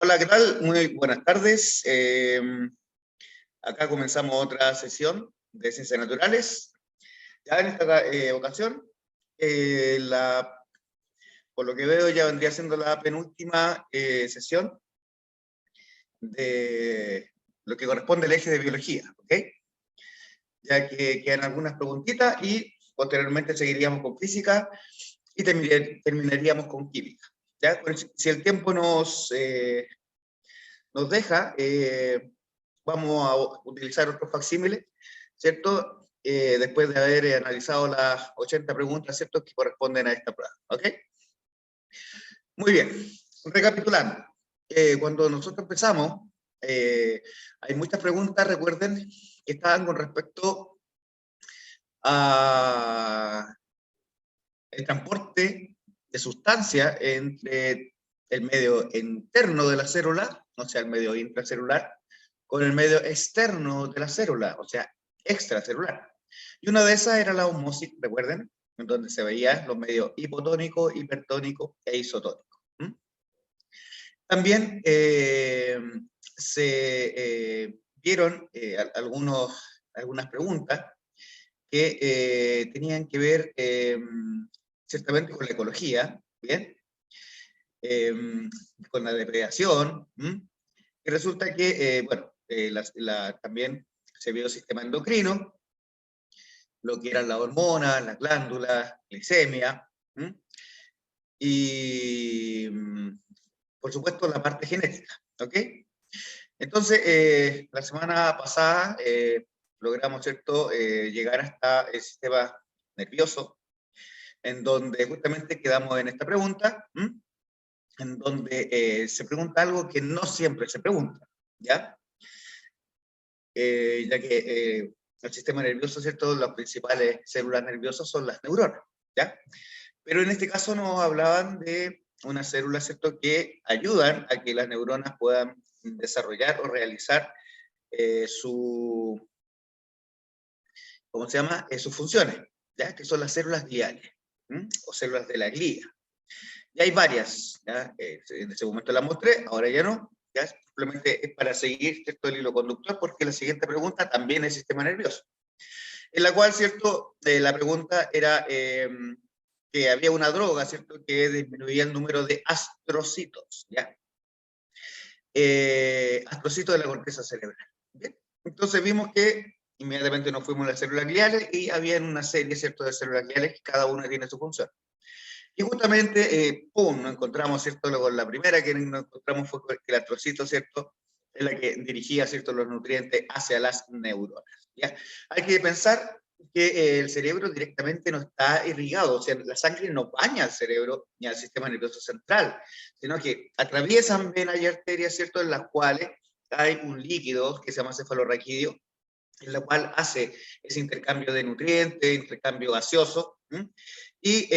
Hola, ¿qué tal? Muy buenas tardes. Acá comenzamos otra sesión de Ciencias Naturales. Ya en esta ocasión, por lo que veo, ya vendría siendo la penúltima sesión de lo que corresponde al eje de biología, ¿ok? Ya que quedan algunas preguntitas y posteriormente seguiríamos con física y terminaríamos con química. ¿Ya? Si el tiempo nos deja, vamos a utilizar otros facsímiles, ¿cierto? Después de haber analizado las 80 preguntas, ¿cierto?, que corresponden a esta prueba, ¿ok? Muy bien, recapitulando. Cuando nosotros empezamos, hay muchas preguntas, recuerden, que estaban con respecto a el transporte de sustancia entre el medio interno de la célula, o sea, el medio intracelular, con el medio externo de la célula, o sea, extracelular. Y una de esas era la osmosis, recuerden, en donde se veían los medios hipotónico, hipertónico e isotónico. También se vieron algunas preguntas que tenían que ver ciertamente con la ecología, ¿bien? Con la depredación, y resulta que, bueno, también se vio el sistema endocrino, lo que eran las hormonas, las glándulas, glicemia, y por supuesto la parte genética, ¿ok? Entonces, la semana pasada logramos, ¿cierto?, llegar hasta el sistema nervioso, en donde justamente quedamos en esta pregunta, en donde se pregunta algo que no siempre se pregunta, ¿ya? Ya que el sistema nervioso, ¿cierto?, las principales células nerviosas son las neuronas, ¿ya? Pero en este caso nos hablaban de unas células, ¿cierto?, que ayudan a que las neuronas puedan desarrollar o realizar ¿cómo se llama? Sus funciones, ¿ya? Que son las células gliales, o células de la glía. Y hay varias, ¿ya? En ese momento las mostré, ahora ya no, ¿ya? Simplemente es para seguir, ¿cierto?, el hilo conductor, porque la siguiente pregunta también es sistema nervioso. En la cual, ¿cierto?, la pregunta era que había una droga, ¿cierto?, que disminuía el número de astrocitos, ¿ya? Astrocitos de la corteza cerebral. ¿Bien? Entonces vimos que inmediatamente nos fuimos a las células gliales y había una serie, ¿cierto?, de células gliales que cada una tiene su función. Y justamente, ¡pum!, nos encontramos, ¿cierto?, con la primera que nos encontramos fue que el astrocito, ¿cierto?, es la que dirigía, ¿cierto?, los nutrientes hacia las neuronas, ¿ya? Hay que pensar que el cerebro directamente no está irrigado, o sea, la sangre no baña al cerebro ni al sistema nervioso central, sino que atraviesan venas y arterias, ¿cierto?, en las cuales hay un líquido que se llama cefalorraquídeo, en la cual hace ese intercambio de nutrientes, intercambio gaseoso, y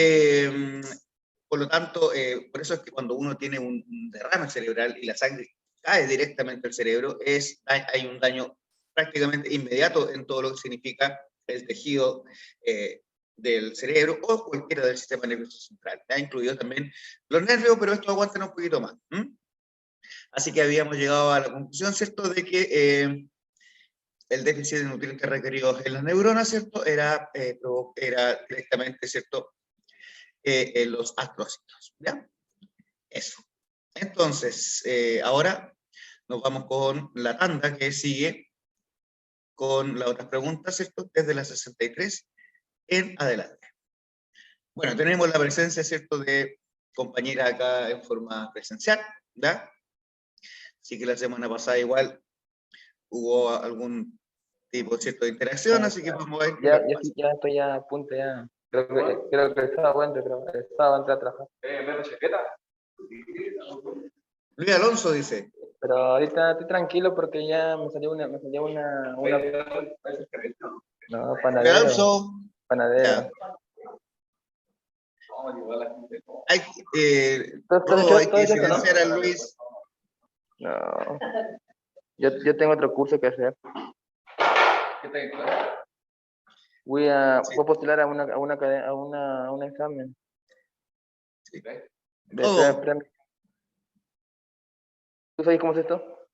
por lo tanto, por eso es que cuando uno tiene un derrame cerebral y la sangre cae directamente al cerebro, hay un daño prácticamente inmediato en todo lo que significa el tejido del cerebro o cualquiera del sistema nervioso central. Ha incluido también los nervios, pero esto aguanta un poquito más. Así que habíamos llegado a la conclusión, ¿cierto?, de que el déficit de nutrientes requeridos en las neuronas, ¿cierto?, era directamente, ¿cierto?, en los astrocitos, ¿ya? Eso. Entonces, ahora nos vamos con la tanda que sigue con las otras preguntas, ¿cierto?, desde las 63 en adelante. Bueno, tenemos la presencia, ¿cierto?, de compañeras acá en forma presencial, ¿ya? Así que la semana pasada igual hubo algún tipo, ¿cierto?, de interacción, así que vamos a ver qué Ya, es lo que pasa. ya estoy a punto ya. Creo que estaba bueno, estaba entrando a trabajar. Luis Alonso dice. Pero ahorita estoy tranquilo porque ya me salió una no, Luis panadero, Alonso. panadero. Ya. Hay, ¿Estás hay que despierto, no? silenciar a Luis. No. Yo tengo otro curso que hacer. Voy a postular a un examen. Sí. De Todo. ¿Tú sabes cómo es esto?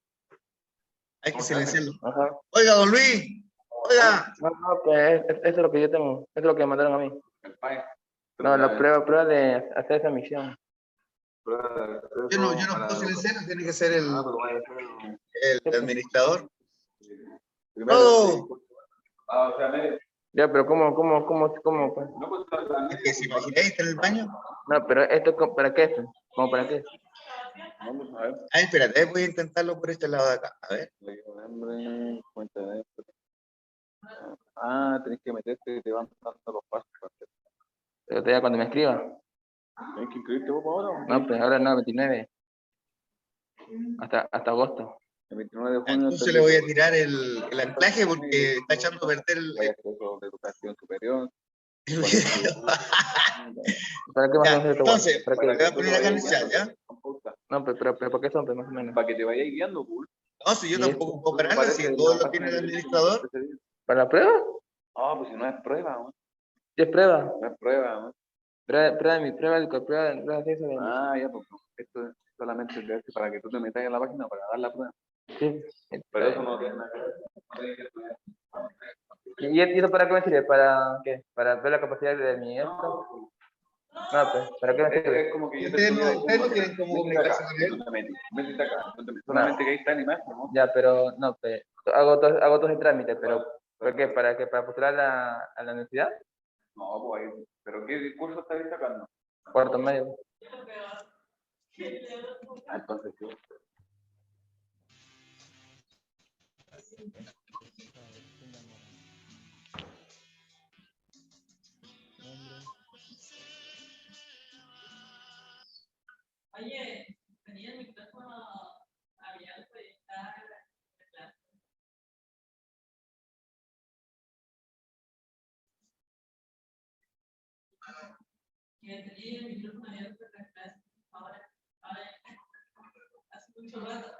Hay que silenciarlo. Ajá. Oiga, don Luis. Oiga. No, pues eso es lo que yo tengo. Eso es lo que me mandaron a mí. No, la prueba de hacer esa misión. Yo no puedo silenciarlo, tiene que ser el administrador. ¡Todo! Ya, pero ¿cómo? Pues? Es que si imagináis está en el baño. No, pero esto, ¿para qué esto? ¿Cómo para qué? Vamos a ver. Ah, espérate, voy a intentarlo por este lado de acá. A ver. Ah, tenés que meterte y te van dando los pasos. Pero te da cuando me escriba. ¿Tienes que inscribirte vos ahora? No, pues ahora no, 29. Hasta agosto. El 29 de junio. Entonces le voy a tirar el anclaje porque está echando a perder el acceso de educación superior. video. ¿Para qué más Ya, o menos esto? entonces, ¿Para le qué? voy a poner acá en el chat, ¿ya? No, pero ¿por qué son, pues, más o menos? Para que te vayas guiando, pues. No, si yo ¿Y tampoco puedo pararla, si todo lo tiene el administrador. ¿Para la prueba? Ah, pues si no es prueba, ¿no? ¿Sí es prueba? No es prueba, ¿no? Prueba de eso. Ah, ya, pues esto es solamente para que tú te metas en la página para dar la prueba. Sí. Pero eso no tiene nada que ver. ¿Y eso para qué me sirve? ¿Para qué? ¿Para ver la capacidad de mi esto? No, pues, ¿para qué me sirve? Es como que yo Ustedes te no tienen cómo comunicarse con él. métete acá, solamente que ahí está la imagen, ¿no? Ya, pero no, pues, hago todo ese trámite, pero ¿por qué? ¿Para qué? ¿Para postular a la universidad? No, pues ahí. ¿Pero qué curso estás sacando? Cuarto medio. Ah, entonces sí. Oye, tenía el micrófono abierto y está en clase. Que tenía el micrófono abierto en la clase. Ahora, hace mucho rato.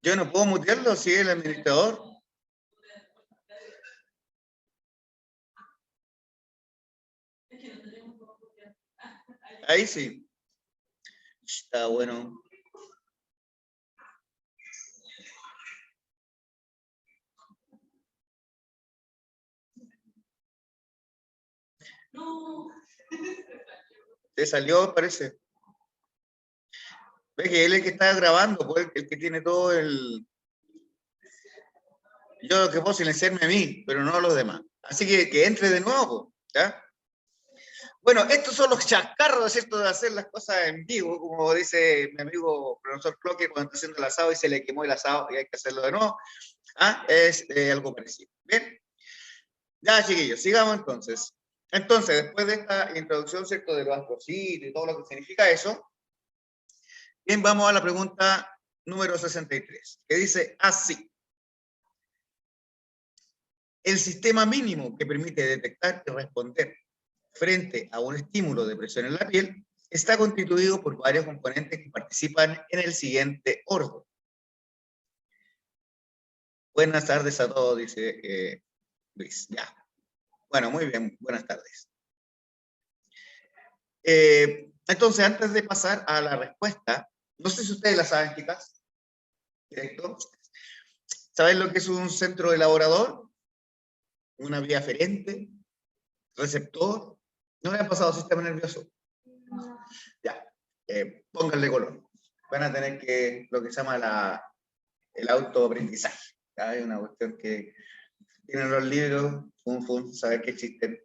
Yo no puedo mutearlo si es el administrador. Ahí sí. Está bueno. No. Se salió, parece. Ve que él es el que está grabando, pues, el que tiene todo el... Yo lo que puedo silenciarme a mí, pero no a los demás. Así que entre de nuevo, ¿ya? Bueno, estos son los chascarros, ¿cierto? De hacer las cosas en vivo, como dice mi amigo profesor Cloque cuando está haciendo el asado y se le quemó el asado y hay que hacerlo de nuevo. ¿Ah? Es algo parecido. Bien. Ya, chiquillos, sigamos entonces. Entonces, después de esta introducción, ¿cierto? De los ascocitos y todo lo que significa eso, bien, vamos a la pregunta número 63, que dice así. El sistema mínimo que permite detectar y responder frente a un estímulo de presión en la piel está constituido por varios componentes que participan en el siguiente orden. Buenas tardes a todos, dice Luis. Ya. Bueno, muy bien, buenas tardes. Entonces, antes de pasar a la respuesta, no sé si ustedes la saben, chicas. Directo. ¿Saben lo que es un centro elaborador? Una vía aferente, receptor. ¿No le han pasado sistema nervioso? No. Ya, pónganle color. Van a tener que, lo que se llama el autoaprendizaje. Hay una cuestión que tienen los libros, saber que existen.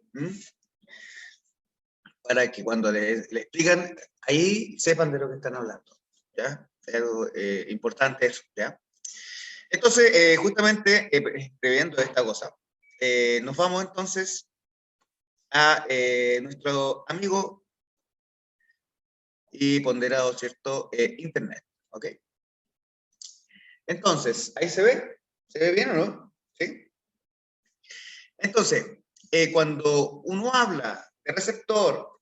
Para que cuando le explican, ahí sepan de lo que están hablando. ¿Ya? Es algo importante eso, ¿ya? Entonces, justamente, previendo esta cosa, nos vamos entonces a nuestro amigo y ponderado, ¿cierto? Internet, ¿ok? Entonces, ¿ahí se ve? ¿Se ve bien o no? ¿Sí? Entonces, cuando uno habla de receptor,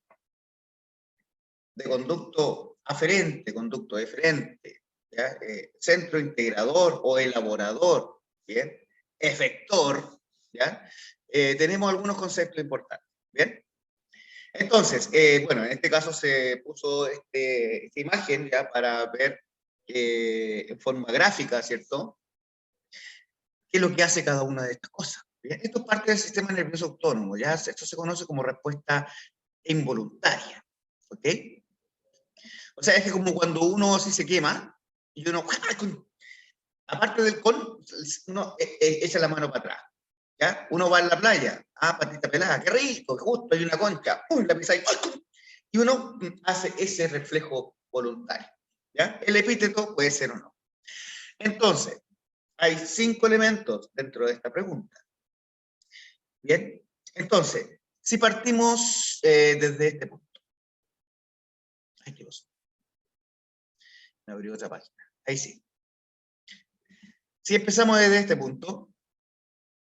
de conducto aferente, conducto deferente, ¿ya? Centro integrador o elaborador, ¿bien? Efector, ¿ya? Tenemos algunos conceptos importantes, ¿bien? Entonces, bueno, en este caso se puso esta imagen ya para ver en forma gráfica, ¿cierto? ¿Qué es lo que hace cada una de estas cosas? ¿Bien? Esto es parte del sistema nervioso autónomo, ¿ya? Esto se conoce como respuesta involuntaria, ¿ok? O sea, es que como cuando uno así se quema, y uno, aparte del uno echa la mano para atrás, ¿ya? Uno va en la playa, patita pelada, qué rico, justo hay una concha, ¡pum!, la pisa y uno hace ese reflejo voluntario, ¿ya? El epíteto puede ser o no. Entonces, hay 5 elementos dentro de esta pregunta. Bien, entonces, si partimos desde este punto. Ay, qué cosa. Me abrió otra página. Ahí sí. Si empezamos desde este punto,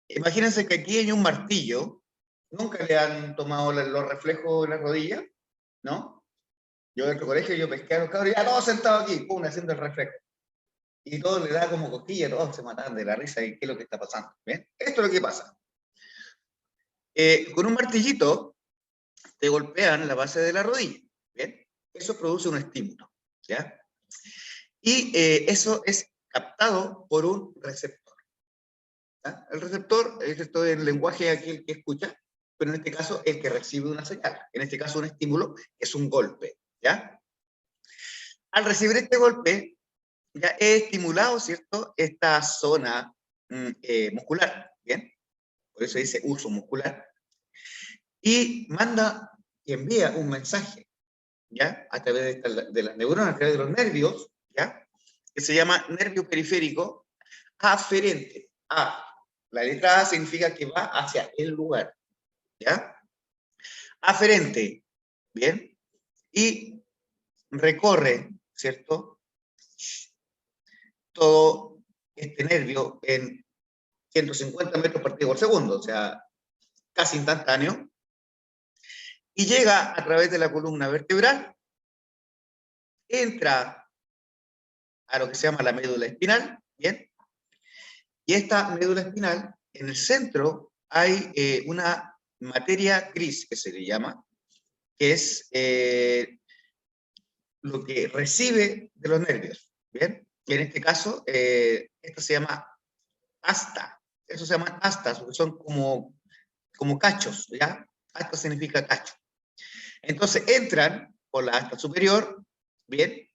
imagínense que aquí hay un martillo. ¿Nunca le han tomado los reflejos en la rodilla? ¿No? Yo en el colegio, yo pesqué a los cabros, ya todos sentados aquí, pum, haciendo el reflejo. Y todo le da como cosquilla, todos se matan de la risa y qué es lo que está pasando. ¿Bien? Esto es lo que pasa. Con un martillito te golpean la base de la rodilla. ¿Bien? Eso produce un estímulo. ¿Ya? Y eso es captado por un receptor. ¿Ya? El receptor, esto es el lenguaje aquí el que escucha, pero en este caso el que recibe una señal. En este caso un estímulo es un golpe. ¿Ya? Al recibir este golpe, ya he estimulado, ¿cierto?, esta zona muscular. ¿Bien? Por eso dice uso muscular. Y manda y envía un mensaje, ¿ya? A través de las neuronas, a través de los nervios, ¿ya? Que se llama nervio periférico aferente. La letra A significa que va hacia el lugar, ¿ya? Aferente, ¿bien? Y recorre, ¿cierto?, todo este nervio en 150 metros partido por segundo, o sea, casi instantáneo, y llega a través de la columna vertebral, entra a lo que se llama la médula espinal, ¿bien? Y esta médula espinal, en el centro hay una materia gris, que se le llama, que es lo que recibe de los nervios, ¿bien? Y en este caso, esto se llama asta. Eso se llaman astas, porque son como cachos, ¿ya? Asta significa cacho. Entonces entran por la asta superior, ¿bien?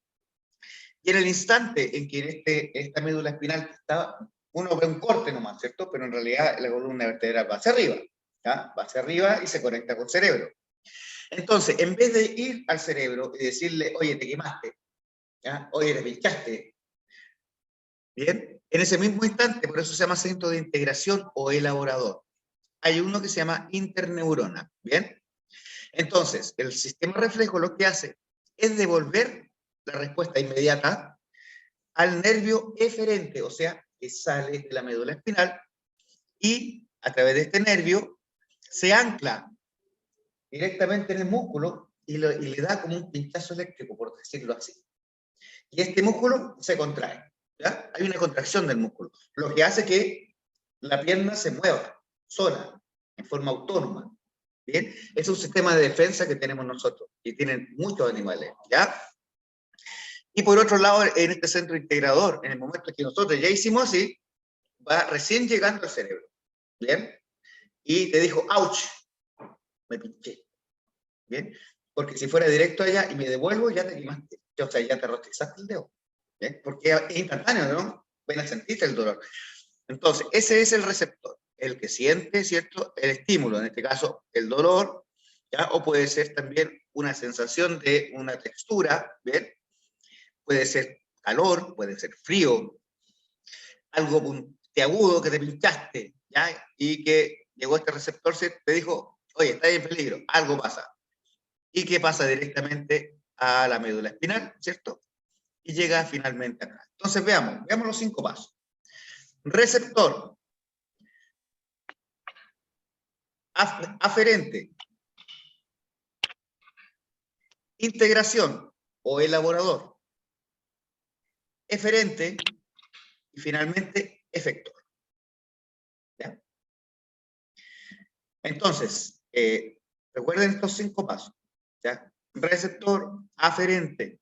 Y en el instante en que esta médula espinal está, uno ve un corte nomás, ¿cierto? Pero en realidad la columna vertebral va hacia arriba, ¿ya? Va hacia arriba y se conecta con el cerebro. Entonces, en vez de ir al cerebro y decirle, oye, te quemaste, ¿ya? Oye, te pinchaste, ¿bien? En ese mismo instante, por eso se llama centro de integración o elaborador, hay uno que se llama interneurona, ¿bien? Entonces, el sistema reflejo lo que hace es devolver la respuesta inmediata al nervio eferente, o sea, que sale de la médula espinal, y a través de este nervio se ancla directamente en el músculo y le da como un pinchazo eléctrico, por decirlo así. Y este músculo se contrae, ¿ya? Hay una contracción del músculo, lo que hace que la pierna se mueva sola, en forma autónoma. ¿Bien? Es un sistema de defensa que tenemos nosotros, y tienen muchos animales, ¿ya? Y por otro lado, en este centro integrador, en el momento que nosotros ya hicimos así, va recién llegando al cerebro, ¿bien? Y te dijo, ouch, me pinché, ¿bien? Porque si fuera directo allá y me devuelvo, ya te quemaste, o sea, ya te rostizaste el dedo, ¿bien? Porque es instantáneo, ¿no? Apenas sentiste el dolor. Entonces, ese es el receptor, el que siente, ¿cierto?, el estímulo, en este caso, el dolor, ¿ya? O puede ser también una sensación de una textura, ¿bien? Puede ser calor, puede ser frío, algo puntiagudo que te pinchaste, ¿ya? Y que llegó este receptor, te dijo, oye, estás en peligro, algo pasa. Y que pasa directamente a la médula espinal, ¿cierto? Y llega finalmente acá. Entonces veamos los 5 pasos. Receptor. Aferente. Integración o elaborador. Eferente. Y finalmente, efector. ¿Ya? Entonces, recuerden estos 5 pasos, ¿ya? Receptor, aferente,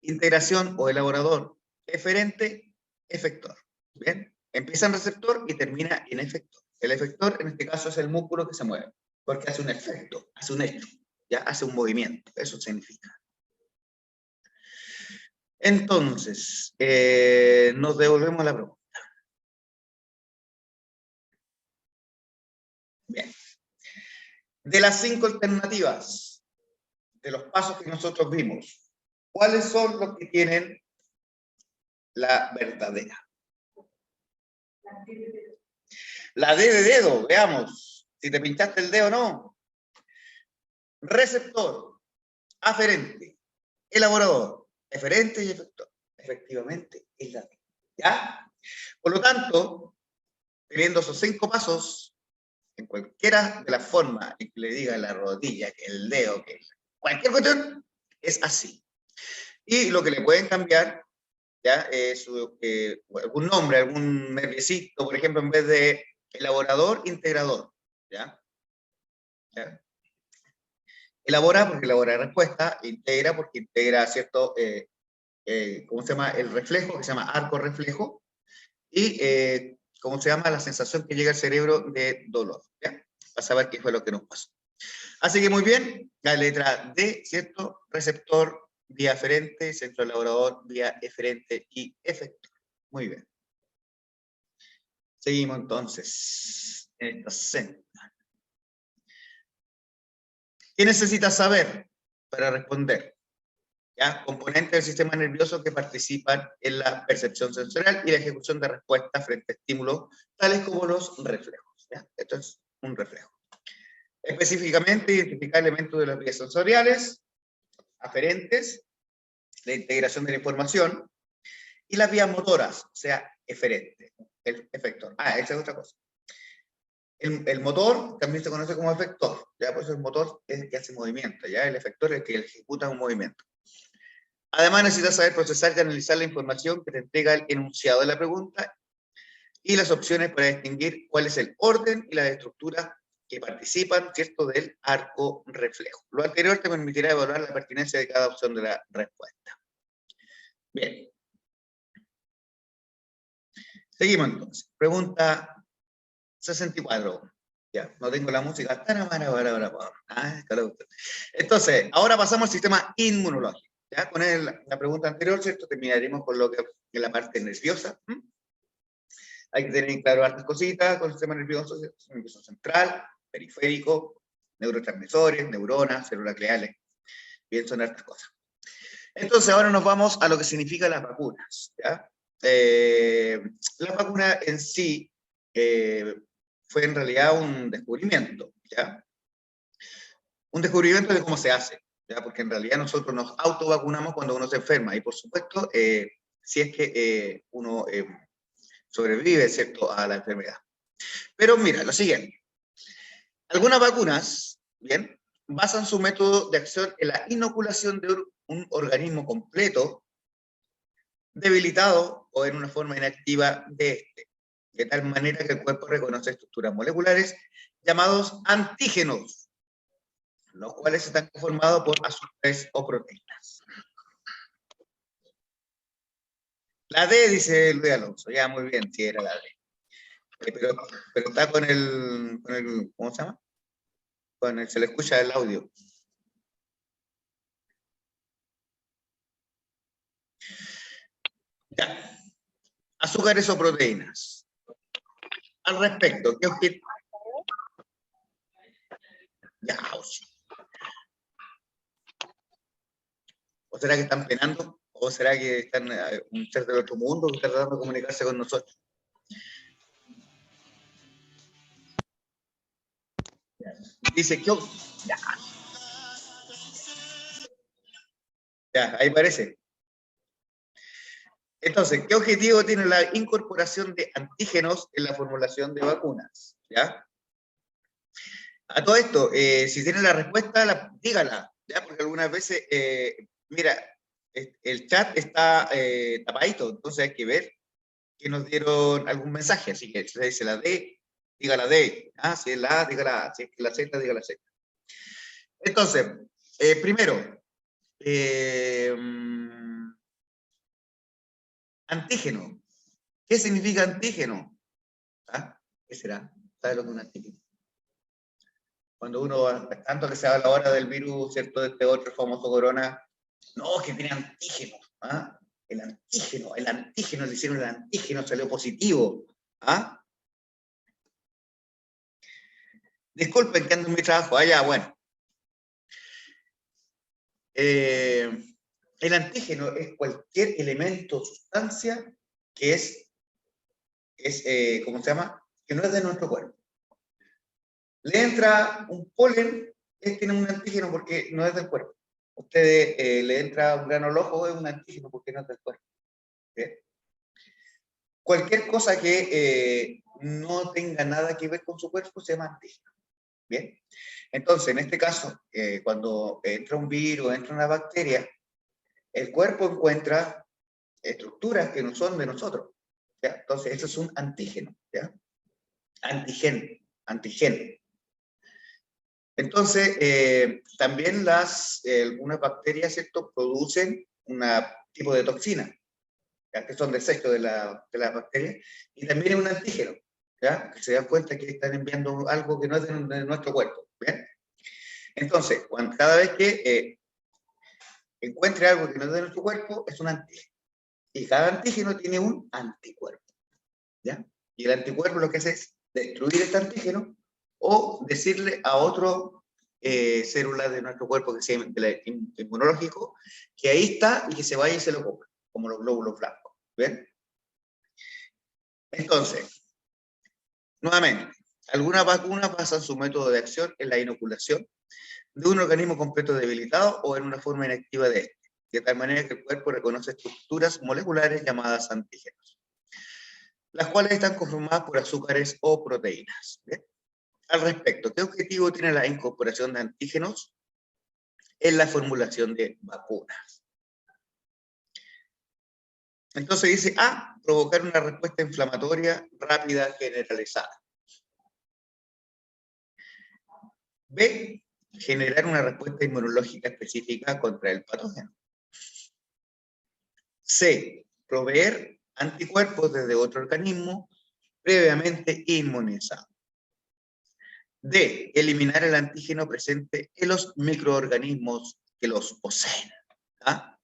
integración o elaborador, eferente, efector. ¿Bien? Empieza en receptor y termina en efector. El efector, en este caso, es el músculo que se mueve, porque hace un efecto, hace un hecho, ya hace un movimiento, eso significa. Entonces, nos devolvemos a la pregunta. Bien. De las 5 alternativas, de los pasos que nosotros vimos, ¿cuáles son los que tienen la verdadera? La D de dedo, veamos. Si te pinchaste el dedo o no. Receptor, aferente, elaborador, eferente y efector. Efectivamente, es la D. ¿Ya? Por lo tanto, teniendo esos 5 pasos, en cualquiera de las formas en que le diga la rodilla, que el dedo, que cualquier cuestión, es así. Y lo que le pueden cambiar, ¿ya? Algún nombre, algún nerviecito, por ejemplo, en vez de elaborador, integrador. ¿Ya? ¿Ya? Elabora porque elabora respuesta, integra porque integra cierto, ¿cómo se llama? El reflejo, que se llama arco reflejo, y ¿cómo se llama? La sensación que llega al cerebro de dolor, ¿ya? Para saber qué fue lo que nos pasó. Así que muy bien, la letra D, ¿cierto? Receptor, vía aferente, centro elaborador, vía eferente y efector. Muy bien. Seguimos entonces. ¿Qué necesitas saber para responder? ¿Ya? Componentes del sistema nervioso que participan en la percepción sensorial y la ejecución de respuestas frente a estímulos, tales como los reflejos. ¿Ya? Esto es un reflejo. Específicamente, identificar elementos de las vías sensoriales, aferentes, la integración de la información, y las vías motoras, o sea, eferente, el efector. Esa es otra cosa. El motor también se conoce como efector, ¿ya? Por eso el motor es el que hace movimiento, ¿ya? El efector es el que ejecuta un movimiento. Además, necesitas saber procesar y analizar la información que te entrega el enunciado de la pregunta y las opciones para distinguir cuál es el orden y la estructura que participan, ¿cierto?, del arco reflejo. Lo anterior te permitirá evaluar la pertinencia de cada opción de la respuesta. Bien. Seguimos entonces. Pregunta 64. Ya, no tengo la música. Entonces, ahora pasamos al sistema inmunológico. Ya, con la pregunta anterior, ¿cierto? Terminaremos con lo que es la parte nerviosa. Hay que tener claro hartas cositas con el sistema nervioso central, periférico, neurotransmisores, neuronas, células gliales. Bien, son hartas cosas. Entonces, ahora nos vamos a lo que significan las vacunas. ¿Ya? La vacuna en sí fue en realidad un descubrimiento, ¿ya? Un descubrimiento de cómo se hace, ¿ya? Porque en realidad nosotros nos autovacunamos cuando uno se enferma, y por supuesto, si es que uno sobrevive, ¿cierto?, a la enfermedad. Pero mira, lo siguiente. Algunas vacunas, ¿bien?, basan su método de acción en la inoculación de un organismo completo, debilitado o en una forma inactiva de este, de tal manera que el cuerpo reconoce estructuras moleculares llamados antígenos, los cuales están conformados por azúcares o proteínas. La D, dice Luis Alonso, ya muy bien, sí era la D. Pero está con el, ¿cómo se llama? Se le escucha el audio. Ya. Azúcares o proteínas. Al respecto, ¿qué objetivo? Ya, ¿o será que están penando? ¿O será que están un ser del otro mundo que está tratando de comunicarse con nosotros? Dice que... Ya. Ya, ahí parece. Entonces, ¿qué objetivo tiene la incorporación de antígenos en la formulación de vacunas? ¿Ya? A todo esto, si tiene la respuesta, dígala, ¿ya? Porque algunas veces, mira, el chat está tapadito, entonces hay que ver que nos dieron algún mensaje, así que si se dice la D, diga la D, si es la A, diga la A, si es que la Z, diga la Z. Entonces, primero, Antígeno. ¿Qué significa antígeno? ¿Ah? ¿Qué será? ¿Sabe lo que es un antígeno? Cuando uno, tanto que se habla ahora del virus, ¿cierto? De este otro famoso corona, no, que tiene antígeno. ¿Ah? El antígeno, le hicieron el antígeno, salió positivo. ¿Ah? Disculpen que ando en mi trabajo, allá, bueno. El antígeno es cualquier elemento o sustancia que ¿cómo se llama? Que no es de nuestro cuerpo. Le entra un polen, tiene un antígeno porque no es del cuerpo. Usted le entra un grano al ojo, es un antígeno porque no es del cuerpo. ¿Bien? Cualquier cosa que no tenga nada que ver con su cuerpo se llama antígeno. ¿Bien? Entonces, en este caso, cuando entra un virus, entra una bacteria, el cuerpo encuentra estructuras que no son de nosotros. ¿Ya? Entonces, eso es un antígeno. ¿Ya? Antigen. Entonces, también algunas bacterias, ¿cierto?, producen un tipo de toxina, ¿ya? Que son desechos de la bacteria, y también es un antígeno, ¿ya? Que se dan cuenta que están enviando algo que no es de nuestro cuerpo. ¿Bien? Entonces, cada vez que encuentre algo que no es de nuestro cuerpo, es un antígeno. Y cada antígeno tiene un anticuerpo. ¿Ya? Y el anticuerpo lo que hace es destruir este antígeno o decirle a otro célula de nuestro cuerpo, que sea inmunológico, que ahí está y que se vaya y se lo coma, como los glóbulos blancos. ¿Bien? Entonces, nuevamente, algunas vacunas basan su método de acción en la inoculación de un organismo completo debilitado o en una forma inactiva de este, de tal manera que el cuerpo reconoce estructuras moleculares llamadas antígenos, las cuales están conformadas por azúcares o proteínas. ¿Bien? Al respecto, ¿qué objetivo tiene la incorporación de antígenos en la formulación de vacunas? Entonces dice A, provocar una respuesta inflamatoria rápida generalizada. B, generar una respuesta inmunológica específica contra el patógeno. C, proveer anticuerpos desde otro organismo previamente inmunizado. D, eliminar el antígeno presente en los microorganismos que los poseen. ¿Ah?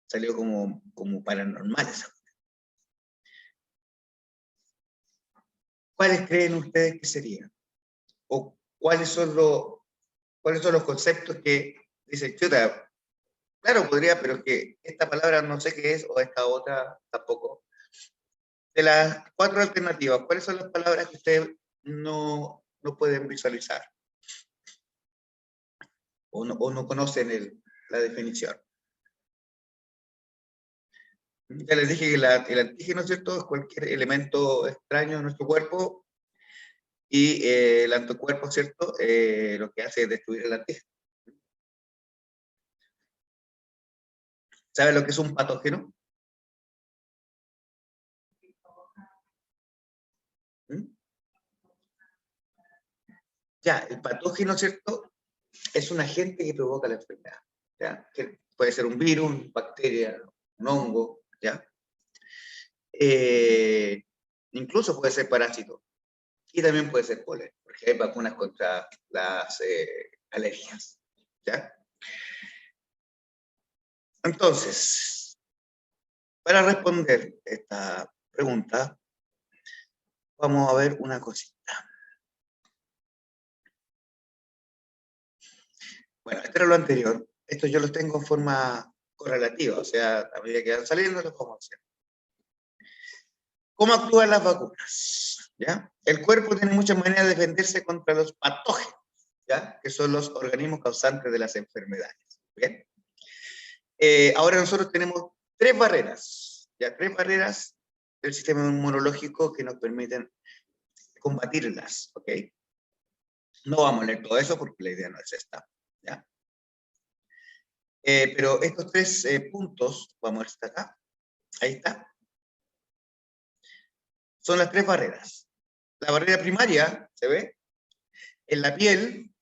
Salió como paranormal esa. ¿Cuáles creen ustedes que serían? ¿O cuáles son los conceptos que dicen, chuta, claro, podría, pero es que esta palabra no sé qué es, o esta otra tampoco? De las 4 alternativas, ¿cuáles son las palabras que ustedes no pueden visualizar? O no conocen la definición. Ya les dije que el antígeno, ¿cierto?, es cualquier elemento extraño en nuestro cuerpo, y el anticuerpo, ¿cierto?, lo que hace es destruir el antígeno. ¿Saben lo que es un patógeno? ¿Mm? Ya, el patógeno, ¿cierto?, es un agente que provoca la enfermedad. ¿Ya? Que puede ser un virus, bacteria, un hongo, ¿ya? Incluso puede ser parásito. Y también puede ser polen, porque hay vacunas contra las alergias. ¿Ya? Entonces, para responder esta pregunta, vamos a ver una cosita. Bueno, esto era lo anterior. Esto yo los tengo en forma correlativa, o sea, a medida que van saliendo, los vamos a hacer. ¿Cómo actúan las vacunas? ¿Ya? El cuerpo tiene muchas maneras de defenderse contra los patógenos, ¿ya? Que son los organismos causantes de las enfermedades. ¿Bien? Ahora nosotros tenemos 3 barreras, ¿ya? 3 barreras del sistema inmunológico que nos permiten combatirlas, ¿ok? No vamos a leer todo eso porque la idea no es esta, ¿ya? Pero estos 3 puntos, vamos a ver si está acá, ahí está, son las 3 barreras. La barrera primaria, ¿se ve? En la piel,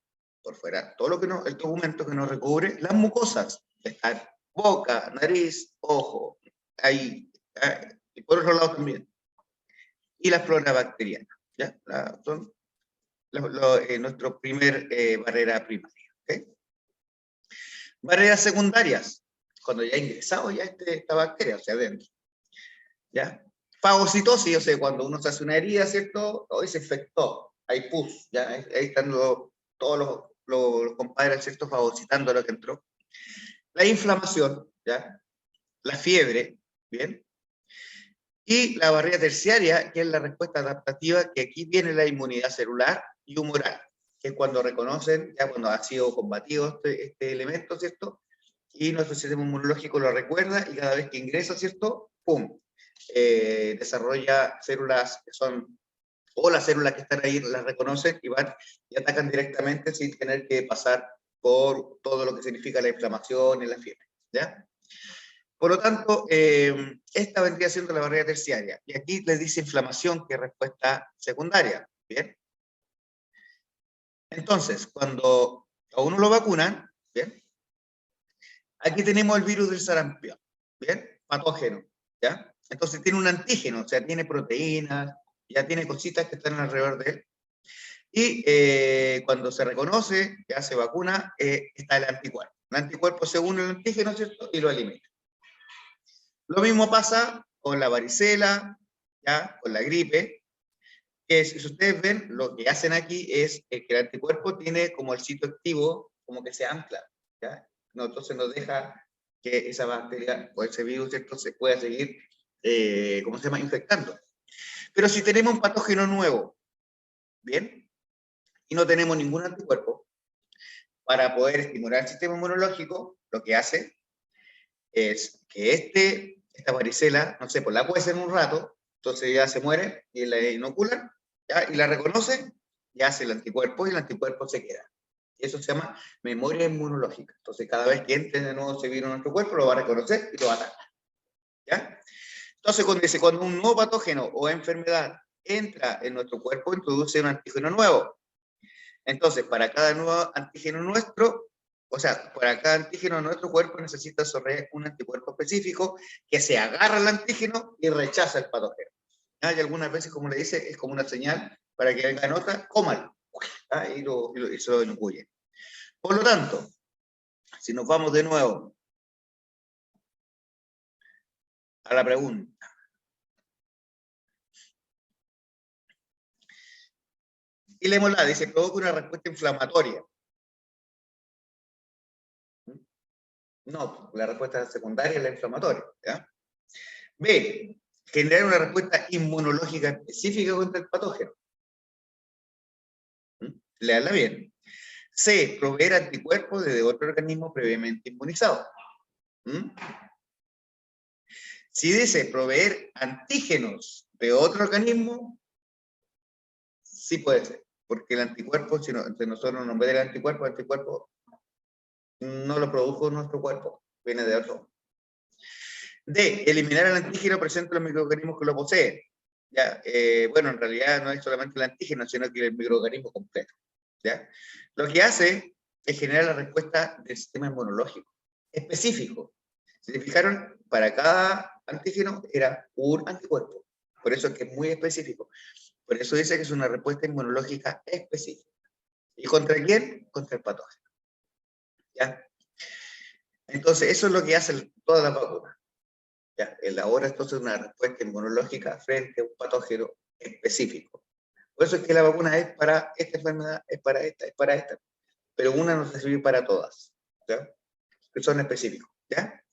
por fuera, todo lo que el documento que nos recubre, las mucosas, están boca, nariz, ojo, y por otro lado también, y la flora bacteriana, ¿ya? Son nuestro primer barrera primaria, ¿ok? Barreras secundarias, cuando ya ha ingresado ya esta bacteria, o sea, adentro, ¿ya? Fagocitosis, o sea, cuando uno se hace una herida, ¿cierto? Hoy se infectó, hay pus, ¿ya? Ahí están todos los compadres, ¿cierto? Fagocitando lo que entró. La inflamación, ¿ya? La fiebre, ¿bien? Y la barrera terciaria, que es la respuesta adaptativa, que aquí viene la inmunidad celular y humoral, que es cuando reconocen, ya cuando ha sido combatido este elemento, ¿cierto? Y nuestro sistema inmunológico lo recuerda y cada vez que ingresa, ¿cierto? ¡Pum! Desarrolla células que son, o las células que están ahí las reconocen y van y atacan directamente sin tener que pasar por todo lo que significa la inflamación y la fiebre, ¿ya? Por lo tanto, esta vendría siendo la barrera terciaria. Y aquí les dice inflamación, que es respuesta secundaria. ¿Bien? Entonces, cuando a uno lo vacunan, ¿bien? Aquí tenemos el virus del sarampión, ¿bien? Patógeno, ¿ya? Entonces tiene un antígeno, o sea, tiene proteínas, ya tiene cositas que están alrededor de él. Y cuando se reconoce, ya se vacuna, está el anticuerpo. El anticuerpo se une al antígeno, ¿cierto? Y lo elimina. Lo mismo pasa con la varicela, ¿ya? Con la gripe, que si ustedes ven, lo que hacen aquí es que el anticuerpo tiene como el sitio activo, como que se ancla, ¿ya? No, entonces nos deja que esa bacteria o ese virus, ¿cierto? Se pueda seguir, ¿cómo se llama?, infectando. Pero si tenemos un patógeno nuevo, ¿bien? Y no tenemos ningún anticuerpo, para poder estimular el sistema inmunológico, lo que hace es que esta varicela, no sé, pues la cuecen un rato, entonces ya se muere y la inoculan, ¿ya? Y la reconocen, y hace el anticuerpo y el anticuerpo se queda. Y eso se llama memoria inmunológica. Entonces cada vez que entre de nuevo ese virus en nuestro cuerpo, lo va a reconocer y lo va a atacar, ¿ya? Entonces cuando un nuevo patógeno o enfermedad entra en nuestro cuerpo, introduce un antígeno nuevo. Entonces, para cada nuevo antígeno nuestro, o sea, para cada antígeno nuestro cuerpo necesita desarrollar un anticuerpo específico que se agarra al antígeno y rechaza el patógeno. ¿Ah? Y algunas veces, como le dice, es como una señal para que venga nota, cómalo. ¿Ah? Y se lo inocule. Por lo tanto, si nos vamos de nuevo a la pregunta. Y leémosla, dice, provoca una respuesta inflamatoria. No, la respuesta secundaria es la inflamatoria, ¿ya? B, generar una respuesta inmunológica específica contra el patógeno. Leanla bien. C, proveer anticuerpos de otro organismo previamente inmunizado. Si dice proveer antígenos de otro organismo, sí puede ser, porque el anticuerpo, si nosotros nos ve el anticuerpo no lo produjo nuestro cuerpo, viene de otro. D, eliminar el antígeno presente en los microorganismos que lo poseen. Ya, bueno, en realidad no es solamente el antígeno, sino que el microorganismo completo. ¿Ya? Lo que hace es generar la respuesta del sistema inmunológico, específico. ¿Se fijaron? Para cada antígeno era un anticuerpo. Por eso es que es muy específico. Por eso dice que es una respuesta inmunológica específica. ¿Y contra quién? Contra el patógeno. ¿Ya? Entonces, eso es lo que hace todas las vacunas. ¿Ya? Elabora entonces una respuesta inmunológica frente a un patógeno específico. Por eso es que la vacuna es para esta enfermedad, es para esta. Pero una no se sirve para todas, ¿ya? Que son específicos, ¿ya?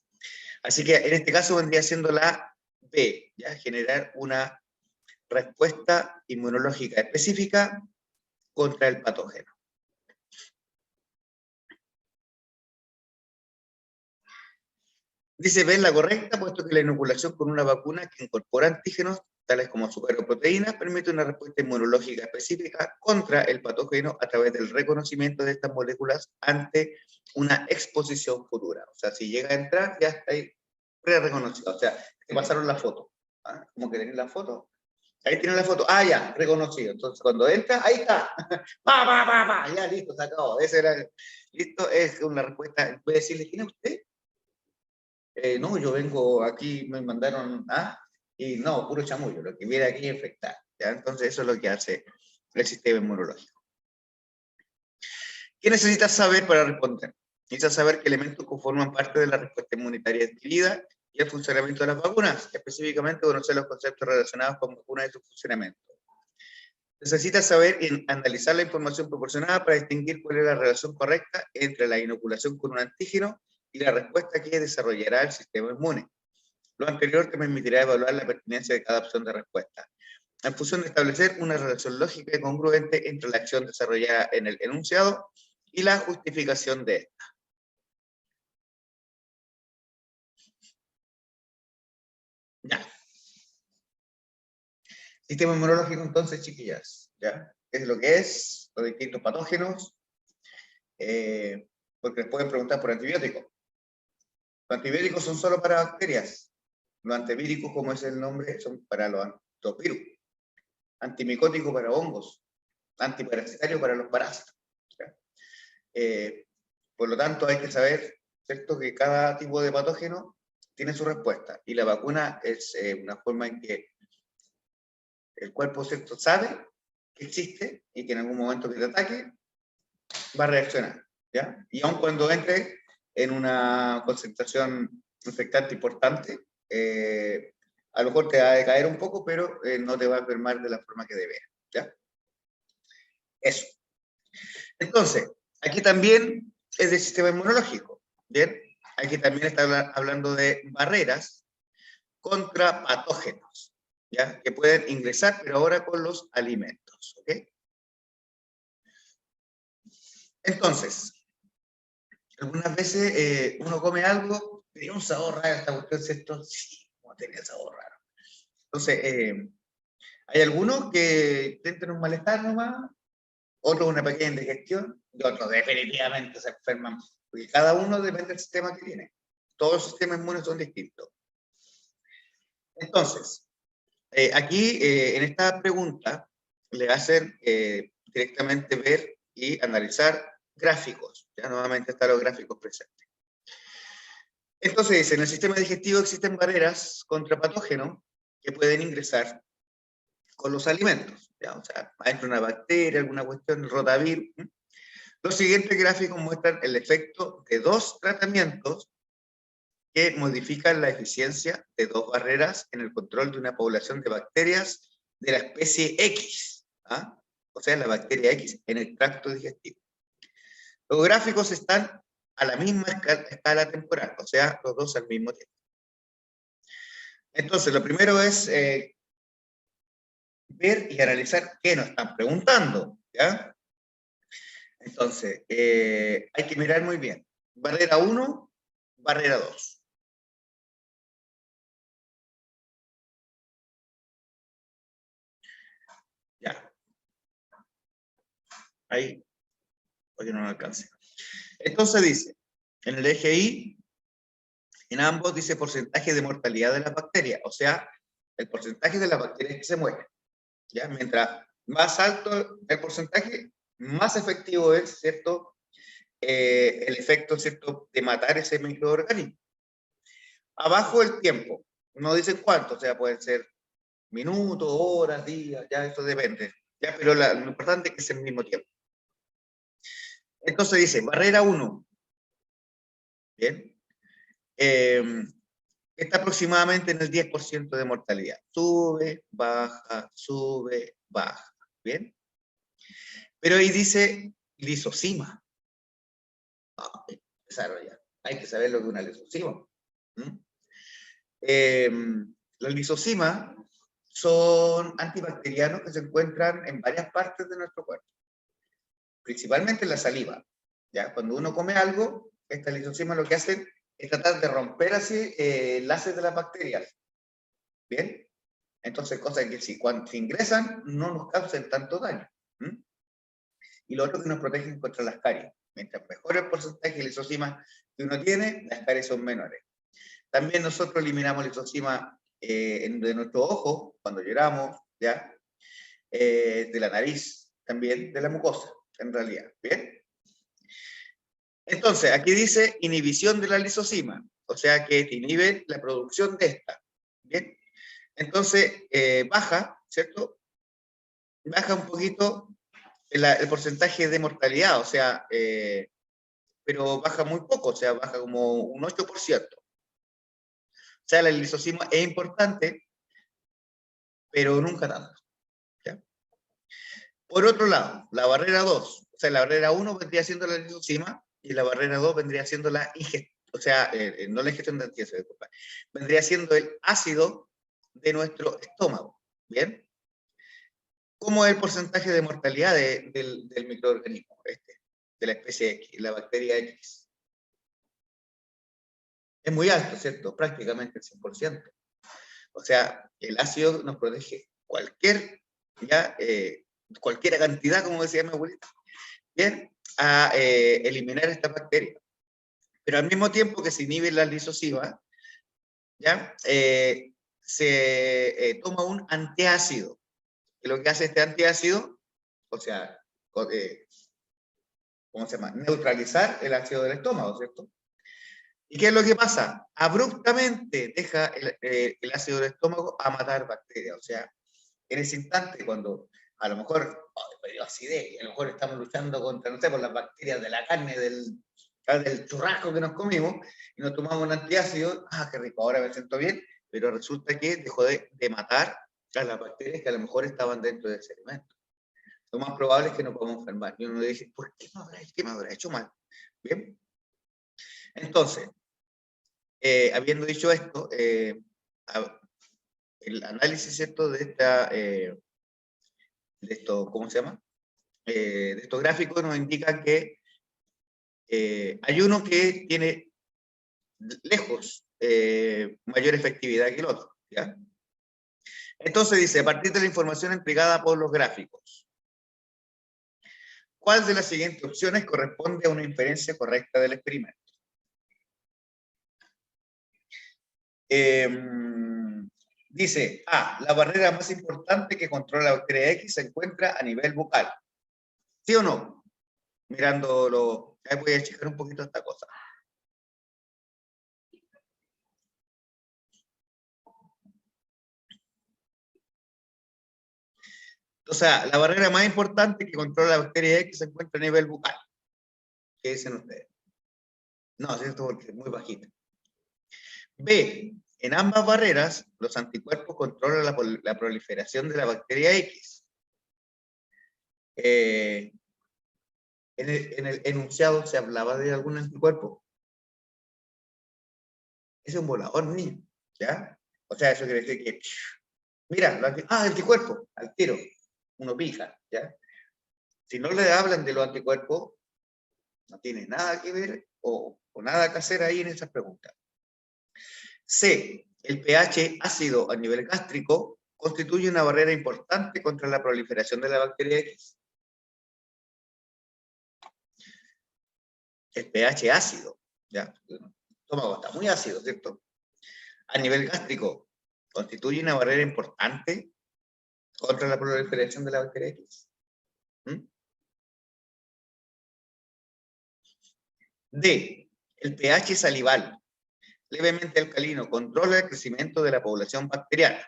Así que en este caso vendría siendo la B, ¿ya? Generar una respuesta inmunológica específica contra el patógeno. Dice B la correcta, puesto que la inoculación con una vacuna que incorpora antígenos, tales como azúcar o proteínas, permite una respuesta inmunológica específica contra el patógeno a través del reconocimiento de estas moléculas ante una exposición futura. O sea, si llega a entrar, ya está ahí pre-reconocido. O sea, te pasaron la foto. ¿Ah? Como que tenés la foto. Ahí tiene la foto. Ah, ya, reconocido. Entonces, cuando entra, ahí está. ¡Pa! Ya, listo, se acabó. Ese era listo, es una respuesta. Voy a decirle, ¿quién es usted? no, yo vengo aquí, me mandaron, y no, puro chamullo, lo que viene aquí es infectar, ¿ya? Entonces eso es lo que hace el sistema inmunológico. ¿Qué necesitas saber para responder? Necesitas saber qué elementos conforman parte de la respuesta inmunitaria adquirida y el funcionamiento de las vacunas, específicamente conocer los conceptos relacionados con vacunas y su funcionamiento. Necesitas saber y analizar la información proporcionada para distinguir cuál es la relación correcta entre la inoculación con un antígeno y la respuesta que desarrollará el sistema inmune. Lo anterior te permitirá evaluar la pertinencia de cada opción de respuesta, en función de establecer una relación lógica y congruente entre la acción desarrollada en el enunciado y la justificación de esta. Ya. Sistema inmunológico, entonces, chiquillas, ¿ya? ¿Qué es lo que es? Los distintos patógenos, porque les pueden preguntar por antibióticos. Los antibióticos son solo para bacterias. Los antivíricos, como es el nombre, son para los virus. Antimicótico para hongos. Antiparasitario para los parásitos. Por lo tanto, hay que saber, ¿cierto?, que cada tipo de patógeno tiene su respuesta. Y la vacuna es una forma en que el cuerpo, ¿cierto?, sabe que existe y que en algún momento que te ataque va a reaccionar, ¿ya? Y aun cuando entre en una concentración infectante importante, a lo mejor te va a decaer un poco, pero no te va a enfermar de la forma que debe, ¿ya? Eso. Entonces, aquí también es del sistema inmunológico, ¿bien? Aquí también está hablando de barreras contra patógenos, ¿ya? Que pueden ingresar, pero ahora con los alimentos, ¿ok? Entonces, algunas veces uno come algo, tiene un sabor raro esta cuestión, ¿cierto? Sí, como tenía sabor raro. Entonces, hay algunos que sienten un malestar nomás, otros una pequeña indigestión, y otros definitivamente se enferman, porque cada uno depende del sistema que tiene. Todos los sistemas inmunes son distintos. Entonces, aquí en esta pregunta le hacen directamente ver y analizar gráficos. Ya nuevamente están los gráficos presentes. Entonces, en el sistema digestivo existen barreras contra patógenos que pueden ingresar con los alimentos. ¿Ya? O sea, adentro una bacteria, alguna cuestión, rotavirus. Los siguientes gráficos muestran el efecto de dos tratamientos que modifican la eficiencia de dos barreras en el control de una población de bacterias de la especie X, ¿ah? O sea, la bacteria X en el tracto digestivo. Los gráficos están a la misma escala temporal, o sea, los dos al mismo tiempo. Entonces, lo primero es ver y analizar qué nos están preguntando, ¿ya? Entonces, hay que mirar muy bien. Barrera 1, barrera 2. Ya. Ahí, porque no alcance. Entonces dice, en el eje Y, en ambos dice porcentaje de mortalidad de las bacterias, o sea, el porcentaje de las bacterias que se mueren. ¿Ya? Mientras más alto el porcentaje, más efectivo es, ¿cierto?, el efecto, ¿cierto?, de matar ese microorganismo. Abajo el tiempo, no dicen cuánto, o sea, pueden ser minutos, horas, días, ya eso depende, ya, pero lo importante es que es el mismo tiempo. Entonces dice, barrera 1, ¿bien? Está aproximadamente en el 10% de mortalidad. Sube, baja, ¿bien? Pero ahí dice lisosima. Desarrollar. Hay que saber lo que es una lisosima. Las lisosimas son antibacterianos que se encuentran en varias partes de nuestro cuerpo, principalmente en la saliva. ¿Ya? Cuando uno come algo, estas lisosimas lo que hacen es tratar de romper así enlaces de las bacterias. ¿Bien? Entonces, cosas que si cuando se ingresan no nos causan tanto daño. Y lo otro que nos protegen contra las caries. Mientras mejor el porcentaje de lisosima que uno tiene, las caries son menores. También nosotros eliminamos lisosima de nuestro ojo cuando lloramos, ¿ya? De la nariz, también de la mucosa, en realidad. ¿Bien? Entonces, aquí dice inhibición de la lisosima. o sea que te inhibe la producción de esta. Bien, entonces baja, ¿cierto? Baja un poquito el porcentaje de mortalidad, o sea, pero baja muy poco, o sea, baja como un 8%. O sea, la lisosima es importante, pero nunca tanto. ¿Ya? Por otro lado, la barrera 2, o sea, la barrera 1 vendría siendo la lisosima y la barrera 2 vendría siendo la ingestión, o sea, no la ingestión de antiácido, disculpa, vendría siendo el ácido de nuestro estómago. ¿Bien? ¿Cómo es el porcentaje de mortalidad del microorganismo, de la especie X, la bacteria X? Es muy alto, ¿cierto? Prácticamente el 100%. O sea, el ácido nos protege cualquier cantidad, como decía mi abuelita, bien, a eliminar esta bacteria. Pero al mismo tiempo que se inhibe la lisosima, ¿ya? Se toma un antiácido. Que lo que hace este antiácido, o sea, ¿cómo se llama? Neutralizar el ácido del estómago, ¿cierto? ¿Y qué es lo que pasa? Abruptamente deja el ácido del estómago a matar bacterias. O sea, en ese instante, cuando a lo mejor, me dio acidez, a lo mejor estamos luchando contra, no sé, por las bacterias de la carne, del churrasco que nos comimos, y nos tomamos un antiácido, qué rico, ahora me siento bien, pero resulta que dejó de matar a las bacterias que a lo mejor estaban dentro de ese alimento. Lo más probable es que nos podamos enfermar. Y uno dice, ¿por qué me habrá hecho mal? Bien. Entonces, habiendo dicho esto, el análisis ¿cierto? De esto, ¿cómo se llama? De estos gráficos nos indican que hay uno que tiene lejos mayor efectividad que el otro. ¿Ya? Entonces dice, a partir de la información entregada por los gráficos, ¿cuál de las siguientes opciones corresponde a una inferencia correcta del experimento? Dice, la barrera más importante que controla la bacteria X se encuentra a nivel bucal. ¿Sí o no? Mirándolo, ahí voy a checar un poquito esta cosa. O sea, la barrera más importante que controla la bacteria X se encuentra a nivel bucal. ¿Qué dicen ustedes? No, ¿cierto? Porque es muy bajita. B. En ambas barreras, los anticuerpos controlan la proliferación de la bacteria X. En el enunciado se hablaba de algún anticuerpo. Es un volador, niño. ¿Ya? O sea, eso quiere decir que, mira, anticuerpo, al tiro. Uno pija, ¿ya? Si no le hablan de los anticuerpos, no tiene nada que ver o nada que hacer ahí en esas preguntas. C. El pH ácido a nivel gástrico constituye una barrera importante contra la proliferación de la bacteria X. El pH ácido, ¿ya? El estómago está muy ácido, ¿cierto? A nivel gástrico, constituye una barrera importante contra la proliferación de la bacteria X. D. El pH salival, levemente alcalino, controla el crecimiento de la población bacteriana.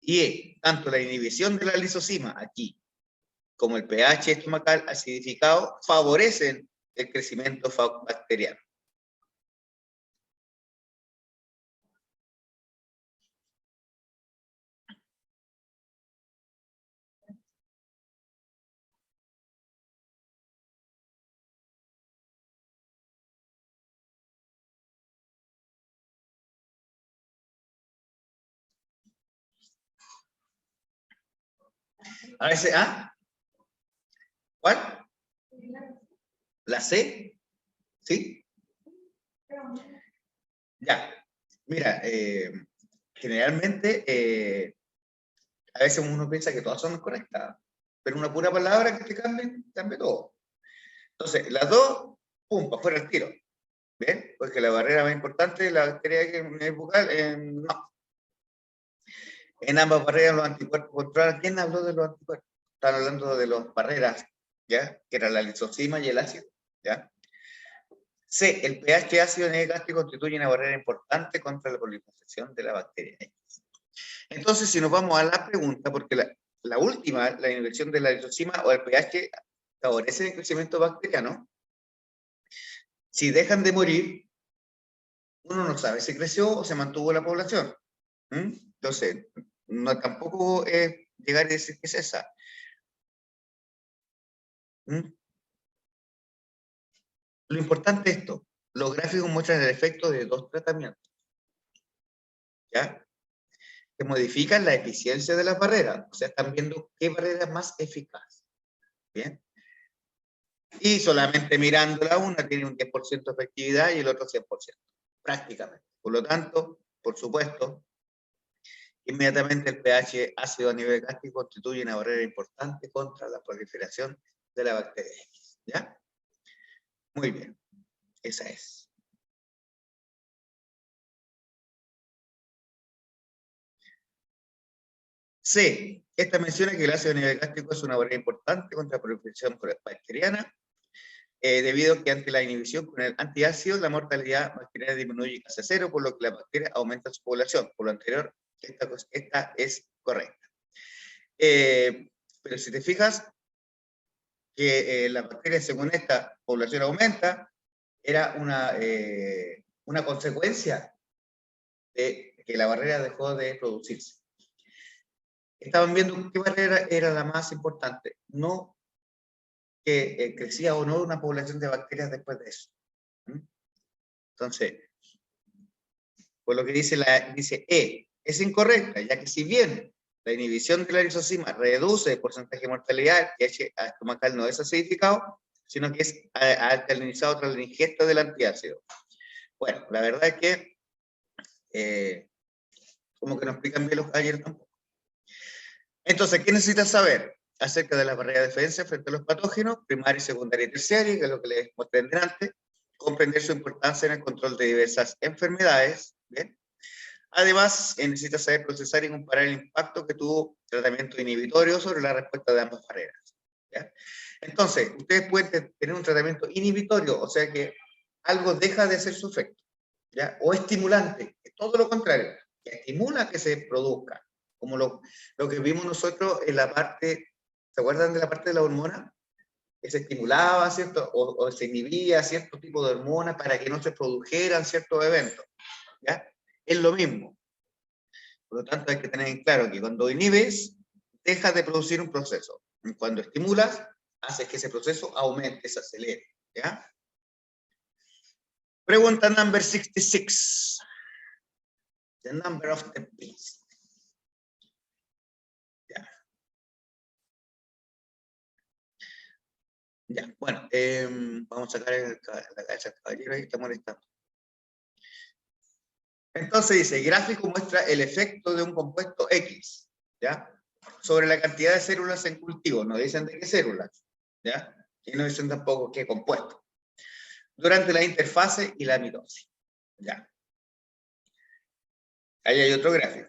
Y E. Tanto la inhibición de la lisosima aquí como el pH estomacal acidificado favorecen el crecimiento bacteriano. A veces, ¿cuál? ¿La C? ¿Sí? Ya. Mira, generalmente, a veces uno piensa que todas son correctas, pero una pura palabra que te cambia todo. Entonces, las dos, pum, para fuera el tiro. ¿Bien? Porque la barrera más importante es la bacteria que es bucal, no. En ambas barreras los anticuerpos controlan. ¿Quién habló de los anticuerpos? están hablando de las barreras, ¿ya? Que era la lisozima y el ácido, ¿ya? C, el pH ácido gástrico constituye una barrera importante contra la proliferación de la bacteria X. Entonces, si nos vamos a la pregunta, porque la última, la inhibición de la lisozima o el pH favorece el crecimiento bacteriano, si dejan de morir, uno no sabe si creció o se mantuvo la población. Entonces, no, tampoco es llegar y decir que es esa. Lo importante es esto, los gráficos muestran el efecto de 2 tratamientos, ¿ya? Que modifican la eficiencia de las barreras, o sea, están viendo qué barrera es más eficaz, ¿bien? Y solamente mirándola, una tiene un 10% de efectividad y el otro 100%, prácticamente. Por lo tanto, por supuesto, inmediatamente el pH ácido a nivel gástrico constituye una barrera importante contra la proliferación de la bacteria X, ¿ya? Muy bien, esa es. C. Esta menciona que el ácido a nivel gástrico es una barrera importante contra la proliferación bacteriana, debido a que ante la inhibición con el antiácido, la mortalidad bacteriana disminuye casi a cero, por lo que la bacteria aumenta su población. Por lo anterior, esta es correcta. Pero si te fijas, que la bacteria, según esta población aumenta, era una consecuencia de que la barrera dejó de producirse. Estaban viendo qué barrera era la más importante, no que crecía o no una población de bacterias después de eso. Entonces, por lo que dice E, es incorrecta, ya que si bien la inhibición de la lisozima reduce el porcentaje de mortalidad, el pH estomacal no es acidificado, sino que es alcalinizado tras la ingesta del antiácido. Bueno, la verdad es que como que no explican bien los ayer tampoco. Entonces, ¿qué necesitas saber acerca de la barrera de defensa frente a los patógenos, primaria, secundaria y terciaria, que es lo que les mostré delante? Comprender su importancia en el control de diversas enfermedades, ¿bien? Además, necesita saber procesar y comparar el impacto que tuvo el tratamiento inhibitorio sobre la respuesta de ambas barreras, ¿ya? Entonces, ustedes pueden tener un tratamiento inhibitorio, o sea que algo deja de hacer su efecto, ¿ya? O estimulante, que es todo lo contrario, que estimula que se produzca, como lo que vimos nosotros en la parte, ¿se acuerdan de la parte de la hormona? Que se estimulaba, ¿cierto? O se inhibía cierto tipo de hormonas para que no se produjeran ciertos eventos, ¿ya? Es lo mismo. Por lo tanto, hay que tener en claro que cuando inhibes, dejas de producir un proceso. Y cuando estimulas, haces que ese proceso aumente, se acelere, ¿ya? Pregunta number 66. The number of the beast. Ya. Ya, bueno, vamos a sacar la cabeza del caballero ahí, está molestando. Entonces dice, gráfico muestra el efecto de un compuesto X, ¿ya? Sobre la cantidad de células en cultivo. No dicen de qué células, ¿ya? Y no dicen tampoco qué compuesto. Durante la interfase y la mitosis, ¿ya? Ahí hay otro gráfico.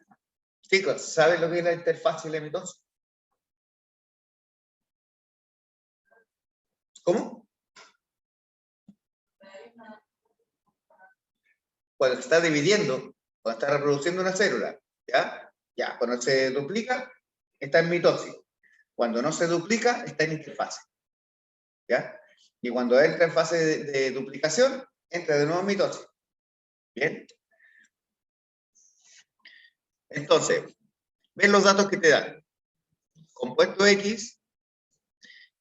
Chicos, ¿saben lo que es la interfase y la mitosis? ¿Cómo? Cuando se está dividiendo, cuando está reproduciendo una célula, ¿ya? Ya, cuando se duplica, está en mitosis. Cuando no se duplica, está en interfase, ¿ya? Y cuando entra en fase de duplicación, entra de nuevo en mitosis. ¿Bien? Entonces, ven los datos que te dan. Compuesto X,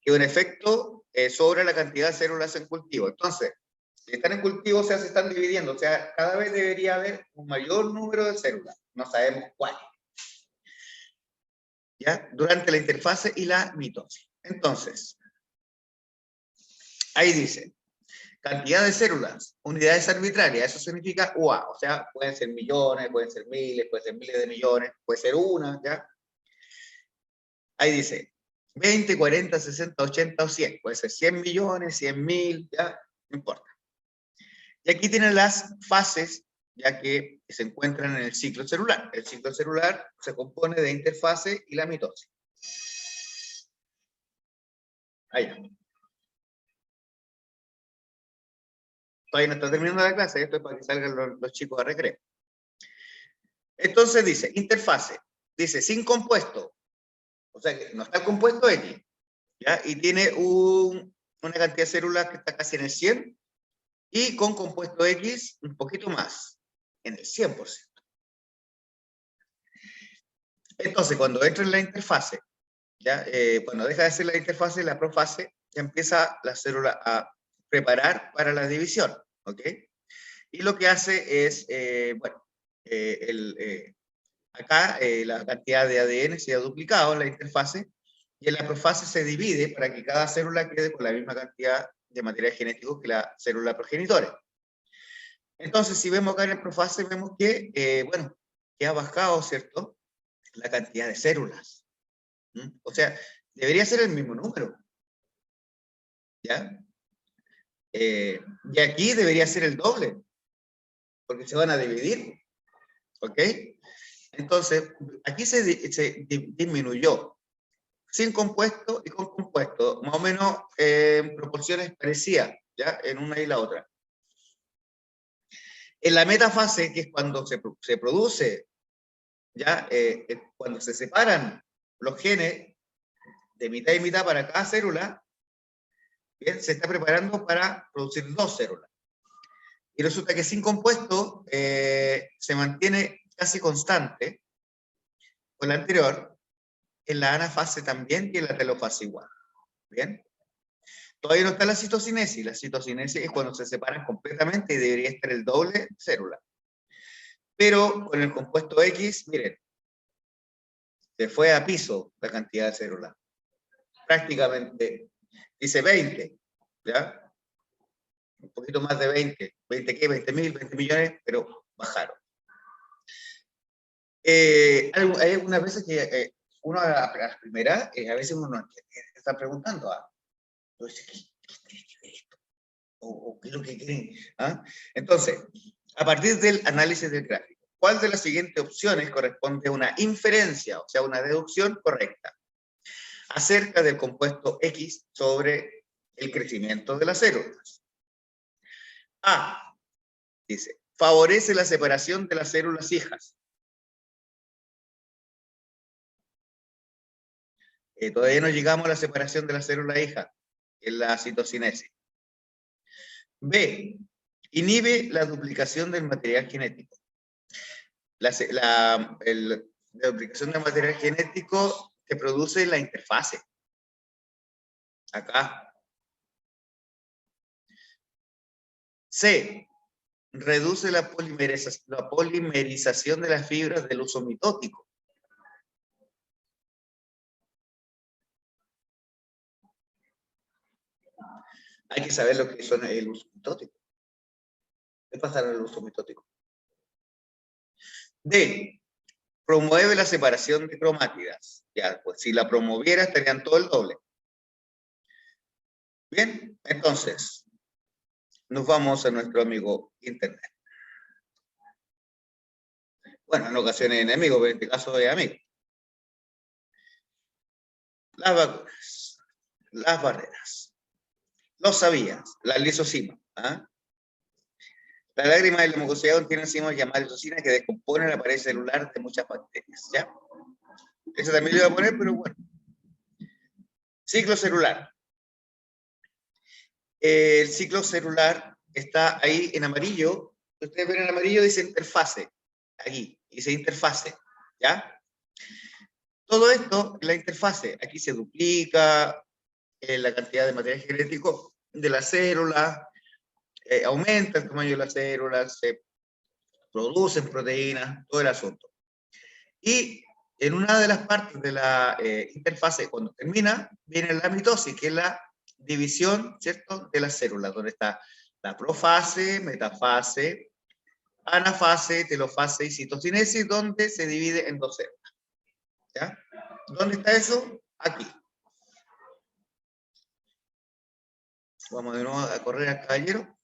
que es un efecto sobre la cantidad de células en cultivo. Entonces, si están en cultivo, o sea, se están dividiendo. O sea, cada vez debería haber un mayor número de células. No sabemos cuál. ¿Ya? Durante la interfase y la mitosis. Entonces, ahí dice, cantidad de células, unidades arbitrarias, eso significa UA, o sea, pueden ser millones, pueden ser miles de millones, puede ser una, ¿ya? Ahí dice, 20, 40, 60, 80 o 100, puede ser 100 millones, 100.000, ¿ya? No importa. Y aquí tienen las fases, ya que se encuentran en el ciclo celular. El ciclo celular se compone de interfase y la mitosis. Allá. Todavía no está terminando la clase, esto es para que salgan los chicos a recreo. Entonces dice, interfase, dice sin compuesto, o sea que no está el compuesto X, ¿ya? Y tiene una cantidad de células que está casi en el 100, y con compuesto X un poquito más, en el 100%. Entonces, cuando entra en la interfase, ¿ya? Cuando deja de ser la interfase, la profase, ya empieza la célula a preparar para la división, ¿ok? Y lo que hace es, bueno, acá la cantidad de ADN se ha duplicado en la interfase, y en la profase se divide para que cada célula quede con la misma cantidad de material genético que la célula progenitora. Entonces, si vemos acá en el profase, vemos que, bueno, que ha bajado, ¿cierto?, la cantidad de células. O sea, debería ser el mismo número, ¿ya? Y aquí debería ser el doble, porque se van a dividir, ¿ok? Entonces, aquí se disminuyó, sin compuesto y con compuesto, más o menos en proporciones parecidas, ¿ya? En una y la otra. En la metafase, que es cuando se produce, ¿ya? Cuando se separan los genes de mitad y mitad para cada célula, ¿bien? Se está preparando para producir 2 células. Y resulta que sin compuesto se mantiene casi constante con la anterior, en la anafase también y en la telofase igual. ¿Bien? Todavía no está la citocinesis. La citocinesis es cuando se separan completamente y debería estar el doble de célula. Pero con el compuesto X, miren, se fue a piso la cantidad de células. Prácticamente, dice 20, ¿ya? Un poquito más de 20. ¿20 qué? 20.000, 20 millones, pero bajaron. Hay algunas veces que uno a la primera, a veces uno está preguntando, entonces, ¿qué tiene que ver esto? ¿O qué es lo que quieren? ¿Ah? Entonces, a partir del análisis del gráfico, ¿cuál de las siguientes opciones corresponde a una inferencia, o sea, una deducción correcta, acerca del compuesto X sobre el crecimiento de las células? A, dice, favorece la separación de las células hijas. Todavía no llegamos a la separación de la célula hija, en la citocinesis. B, inhibe la duplicación del material genético. La duplicación del material genético se produce en la interfase. Acá. C, reduce la polimerización de las fibras del uso mitótico. Hay que saber lo que son el uso mitótico. ¿Qué pasa en el uso mitótico? D, promueve la separación de cromátidas. Ya, pues si la promoviera estarían todo el doble. Bien, entonces, nos vamos a nuestro amigo Internet. Bueno, en ocasiones enemigo, pero en este caso es amigo. Las vacunas, las barreras. Lo sabías, la lisocima. ¿Ah? La lágrima de la mucosidad contiene enzimas llamadas lisocina que descomponen la pared celular de muchas bacterias. ¿Ya? Eso también le voy a poner, pero bueno. Ciclo celular. El ciclo celular está ahí en amarillo. Ustedes ven en amarillo, dice interfase. Aquí, dice interfase. ¿Ya? Todo esto en la interfase. Aquí se duplica la cantidad de material genético de la célula, aumenta el tamaño de las células, se producen proteínas, todo el asunto. Y en una de las partes de la interfase, cuando termina, viene la mitosis, que es la división, ¿cierto?, de las células, donde está la profase, metafase, anafase, telofase y citocinesis, donde se divide en 2 células. ¿Ya? ¿Dónde está eso? Aquí. Vamos de nuevo a correr al caballero.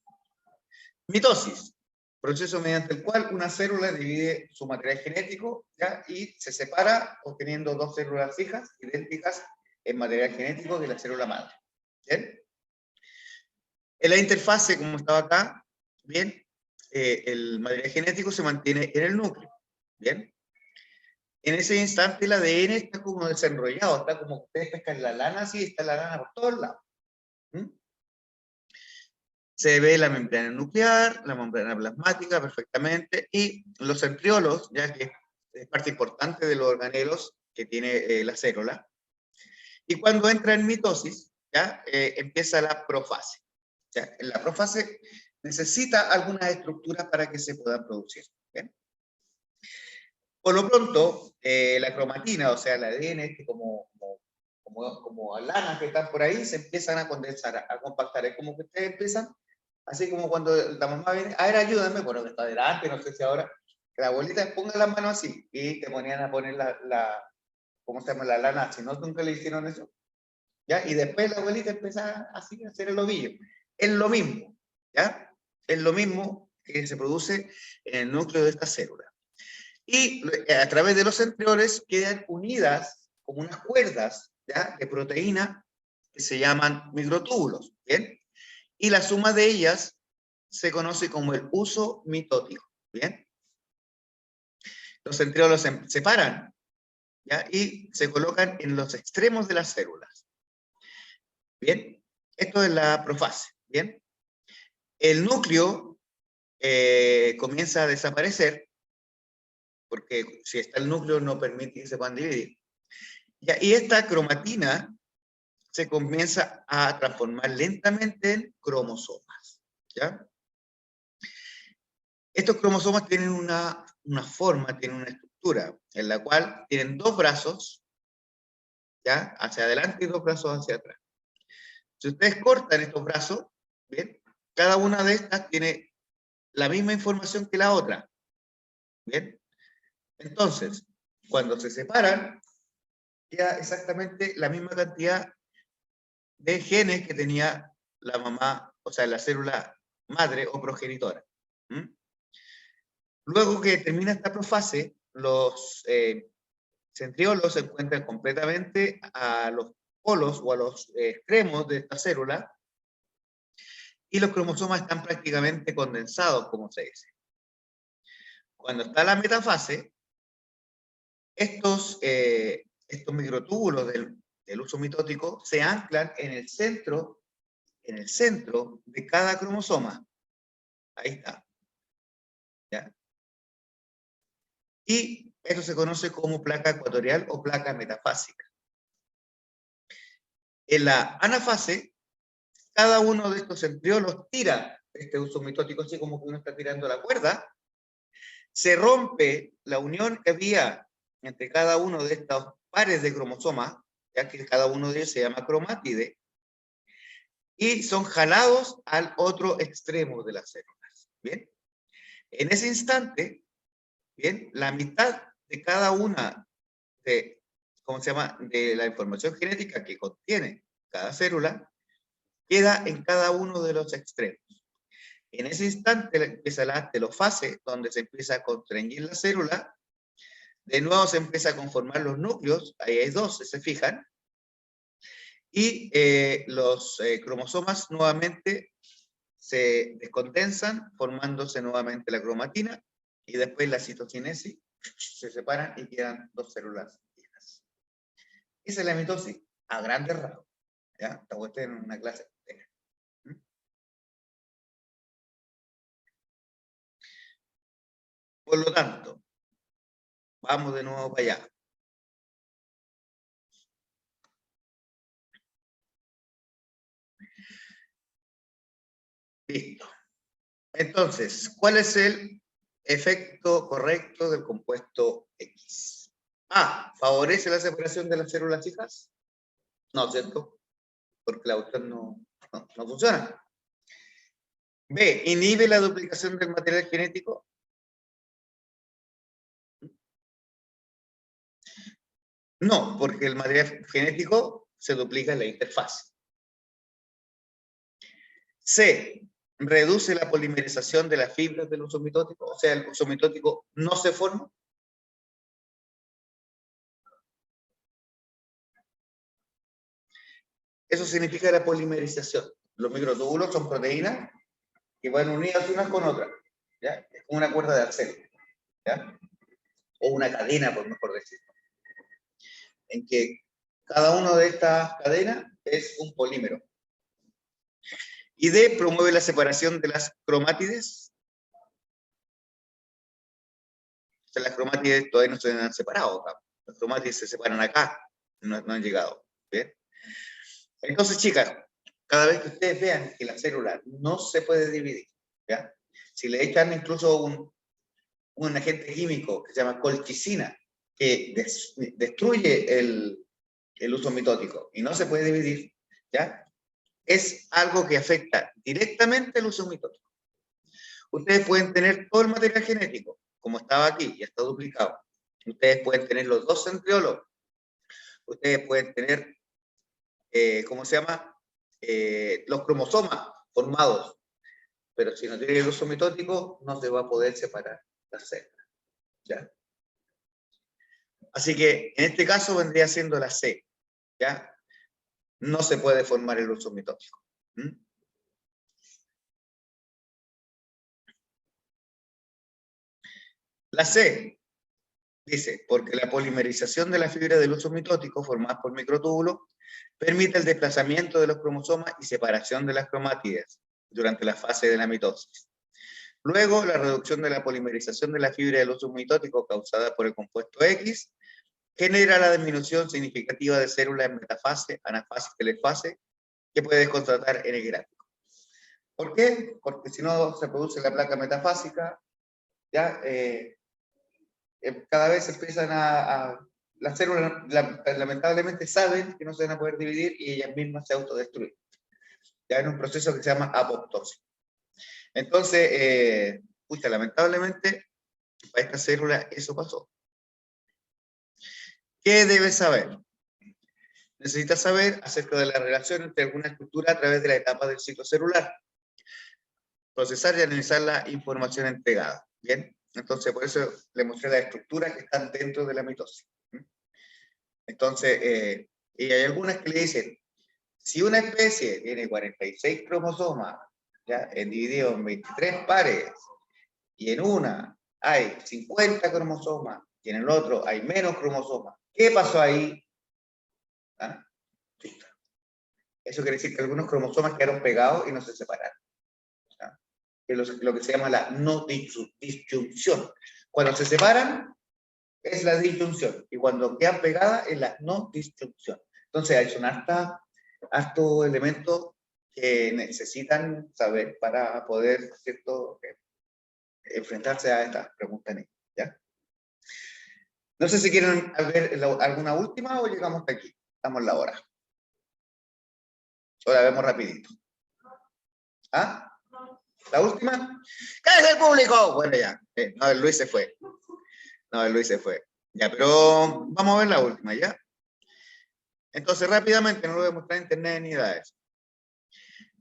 Mitosis, proceso mediante el cual una célula divide su material genético, ¿ya? Y se separa obteniendo 2 células hijas idénticas en material genético de la célula madre. ¿Bien? En la interfase, como estaba acá, ¿bien? El material genético se mantiene en el núcleo, ¿bien? En ese instante el ADN está como desenrollado, está como ustedes pescan la lana, así está la lana por todos lados. ¿Mm? Se ve la membrana nuclear, la membrana plasmática perfectamente, y los centriolos, ya que es parte importante de los organelos que tiene la célula. Y cuando entra en mitosis, ya empieza la profase. ¿Ya? En la profase necesita algunas estructuras para que se puedan producir. ¿Bien? Por lo pronto, la cromatina, o sea, el ADN, que como lanas que están por ahí, se empiezan a condensar, a compactar. Es como que ustedes empiezan, así como cuando la mamá viene, a ver, ayúdame, bueno, que está adelante, no sé si ahora, que la abuelita ponga las manos así, y te ponían a poner ¿cómo se llama? La lana, si no, nunca le hicieron eso. ¿Ya? Y después la abuelita empieza así a hacer el ovillo. Es lo mismo, ¿ya? Es lo mismo que se produce en el núcleo de esta célula. Y a través de los centrioles quedan unidas como unas cuerdas, ¿ya? De proteína que se llaman microtúbulos, ¿bien? Y la suma de ellas se conoce como el uso mitótico, ¿bien? Los centriolos se separan, ¿ya? Y se colocan en los extremos de las células, ¿bien? Esto es la profase, ¿bien? El núcleo comienza a desaparecer, porque si está el núcleo no permite que se puedan dividir. ¿Ya? Y esta cromatina se comienza a transformar lentamente en cromosomas. ¿Ya? Estos cromosomas tienen una forma, tienen una estructura, en la cual tienen dos brazos, ¿ya? Hacia adelante y dos brazos hacia atrás. Si ustedes cortan estos brazos, ¿bien? Cada una de estas tiene la misma información que la otra. ¿Bien? Entonces, cuando se separan, queda exactamente la misma cantidad de genes que tenía la mamá, o sea, la célula madre o progenitora. ¿Mm? Luego que termina esta profase, los centriolos se encuentran completamente a los polos o a los extremos de esta célula, y los cromosomas están prácticamente condensados, como se dice. Cuando está la metafase, estos microtúbulos del uso mitótico se anclan en el centro de cada cromosoma. Ahí está. ¿Ya? Y esto se conoce como placa ecuatorial o placa metafásica. En la anafase, cada uno de estos centriolos tira este uso mitótico, así como que uno está tirando la cuerda. Se rompe la unión que había entre cada uno de estos pares de cromosomas, ya que cada uno de ellos se llama cromátide, y son jalados al otro extremo de las células. ¿Bien? En ese instante, ¿bien? La mitad de cada una de, ¿cómo se llama?, de la información genética que contiene cada célula, queda en cada uno de los extremos. En ese instante empieza la telofase, donde se empieza a constreñir la célula. De nuevo se empieza a conformar los núcleos, ahí hay dos, se fijan, y los cromosomas nuevamente se descondensan, formándose nuevamente la cromatina, y después la citocinesis, se separan y quedan dos células llenas. Esa es la mitosis a grandes rasgos. ¿Ya? Está usted en una clase. Por lo tanto, vamos de nuevo para allá. Listo. Entonces, ¿cuál es el efecto correcto del compuesto X? A, ¿favorece la separación de las células hijas? No, ¿cierto? Porque la cuestión no funciona. B, ¿inhibe la duplicación del material genético? No, porque el material genético se duplica en la interfaz. C, ¿reduce la polimerización de las fibras del uso mitótico? O sea, el uso mitótico no se forma. Eso significa la polimerización. Los microtúbulos son proteínas que van unidas unas con otras, ¿ya? Es como una cuerda de acero, ¿ya? O una cadena, por mejor decirlo, en que cada una de estas cadenas es un polímero. Y D promueve la separación de las cromátides. O sea, las cromátides todavía no se han separado acá. Las cromátides se separan acá, no han llegado. ¿Bien? Entonces, chicas, cada vez que ustedes vean que la célula no se puede dividir, ¿ya? Si le echan incluso un agente químico que se llama colchicina, que destruye el uso mitótico y no se puede dividir, ¿ya? Es algo que afecta directamente el uso mitótico. Ustedes pueden tener todo el material genético, como estaba aquí, ya está duplicado. Ustedes pueden tener los dos centriolos. Ustedes pueden tener, ¿cómo se llama? Los cromosomas formados. Pero si no tiene el uso mitótico, no se va a poder separar las células, ¿ya? Así que, en este caso, vendría siendo la C, ¿ya? No se puede formar el uso mitótico. ¿Mm? La C dice, porque la polimerización de la fibra del uso mitótico formada por microtúbulos permite el desplazamiento de los cromosomas y separación de las cromátides durante la fase de la mitosis. Luego, la reducción de la polimerización de la fibra del uso mitótico causada por el compuesto X genera la disminución significativa de células en metafase, anafase y telefase que puedes constatar en el gráfico. ¿Por qué? Porque si no se produce la placa metafásica, ya cada vez empiezan las células lamentablemente saben que no se van a poder dividir y ellas mismas se autodestruyen. Ya en un proceso que se llama apoptosis. Entonces, lamentablemente, para esta célula eso pasó. ¿Qué debes saber? Necesitas saber acerca de la relación entre alguna estructura a través de la etapa del ciclo celular. Procesar y analizar la información entregada. ¿Bien? Entonces, por eso le mostré las estructuras que están dentro de la mitosis. Entonces, y hay algunas que le dicen, si una especie tiene 46 cromosomas, ¿ya? Dividido en 23 pares, y en una hay 50 cromosomas, y en el otro hay menos cromosomas, ¿qué pasó ahí? ¿Ah? Eso quiere decir que algunos cromosomas quedaron pegados y no se separaron. ¿Ah? Que es lo que se llama la no disyunción. Cuando se separan, es la disyunción, y cuando quedan pegadas, es la no disyunción. Entonces, hay son hartos elementos que necesitan saber para poder, ¿cierto?, enfrentarse a estas preguntas, ¿ya? No sé si quieren ver alguna última o llegamos hasta aquí. Estamos en la hora. O la vemos rapidito. ¿Ah? ¿La última? ¿Qué es el público? Bueno, ya. No, el Luis se fue. No, el Luis se fue. Ya, pero vamos a ver la última, ¿ya? Entonces, rápidamente, no lo voy a mostrar en internet ni nada de eso.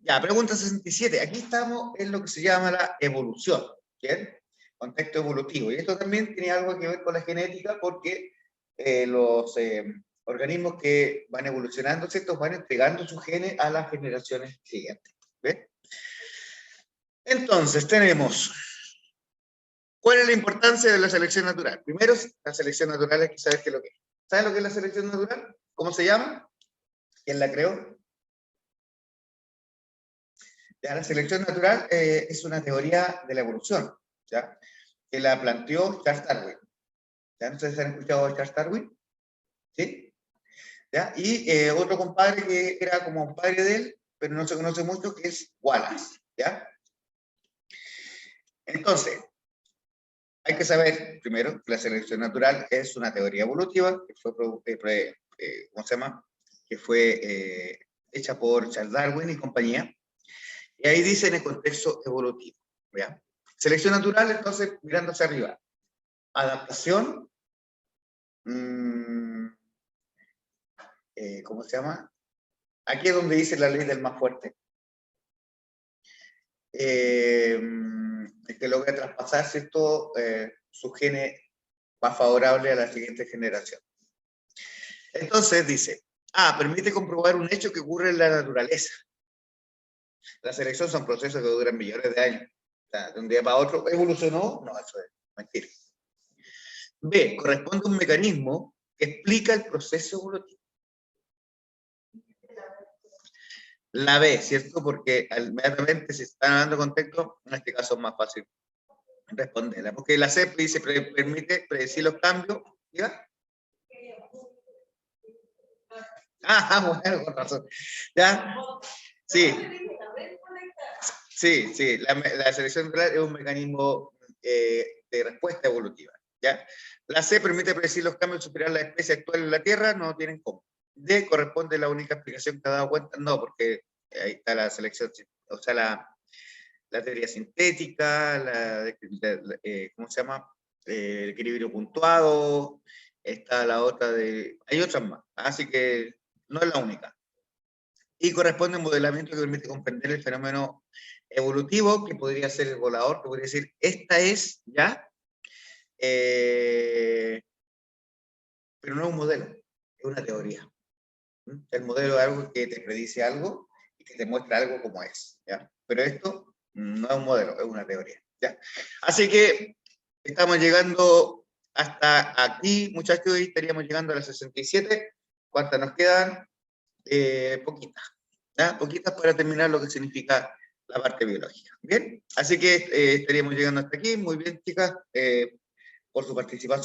Ya, pregunta 67. Aquí estamos en lo que se llama la evolución, ¿bien? Contexto evolutivo. Y esto también tiene algo que ver con la genética porque los organismos que van evolucionando, ¿cierto?, van entregando sus genes a las generaciones siguientes. ¿Ven? Entonces, tenemos, ¿cuál es la importancia de la selección natural? Primero, la selección natural hay que saber qué es lo que es. ¿Saben lo que es la selección natural? ¿Cómo se llama? ¿Quién la creó? Ya, la selección natural es una teoría de la evolución, ¿ya?, que la planteó Charles Darwin. ¿Ya? ¿No sé si han escuchado a Charles Darwin? ¿Sí? ¿Ya? Y otro compadre que era como un padre de él, pero no se conoce mucho, que es Wallace. ¿Ya? Entonces, hay que saber, primero, que la selección natural es una teoría evolutiva que fue, ¿cómo se llama?, que fue hecha por Charles Darwin y compañía. Y ahí dice en el contexto evolutivo. ¿Ya? Selección natural, entonces, mirando hacia arriba. Adaptación. ¿Cómo se llama? Aquí es donde dice la ley del más fuerte. Que logra traspasar, ¿cierto?, sus genes más favorables a la siguiente generación. Entonces dice, Permite comprobar un hecho que ocurre en la naturaleza. La selección son procesos que duran millones de años. O sea, de un día para otro, ¿evolucionó? No, eso es mentira. B, corresponde a un mecanismo que explica el proceso evolutivo. La B, ¿cierto? Porque inmediatamente, si están hablando de contexto, en este caso es más fácil responderla. Porque la C dice, permite predecir los cambios. ¿Ya? Bueno, con razón. ¿Ya? Sí. Sí, la selección natural es un mecanismo de respuesta evolutiva. ¿Ya? La C permite predecir los cambios y superar la especie actual en la Tierra, no tienen cómo. D corresponde a la única explicación que ha dado cuenta, no, porque ahí está la selección, o sea, la teoría sintética, ¿cómo se llama? El equilibrio puntuado, está la otra hay otras más, así que no es la única. Y corresponde a un modelamiento que permite comprender el fenómeno evolutivo, que podría ser el volador, que podría decir, esta es ya, pero no es un modelo, es una teoría. El modelo es algo que te predice algo y que te muestra algo como es, ¿ya? Pero esto no es un modelo, es una teoría, ¿ya? Así que estamos llegando hasta aquí, muchachos, y estaríamos llegando a las 67. ¿Cuántas nos quedan? Poquitas, ¿ya? Poquitas para terminar lo que significa la parte biológica. Bien, así que estaríamos llegando hasta aquí. Muy bien, chicas, por su participación.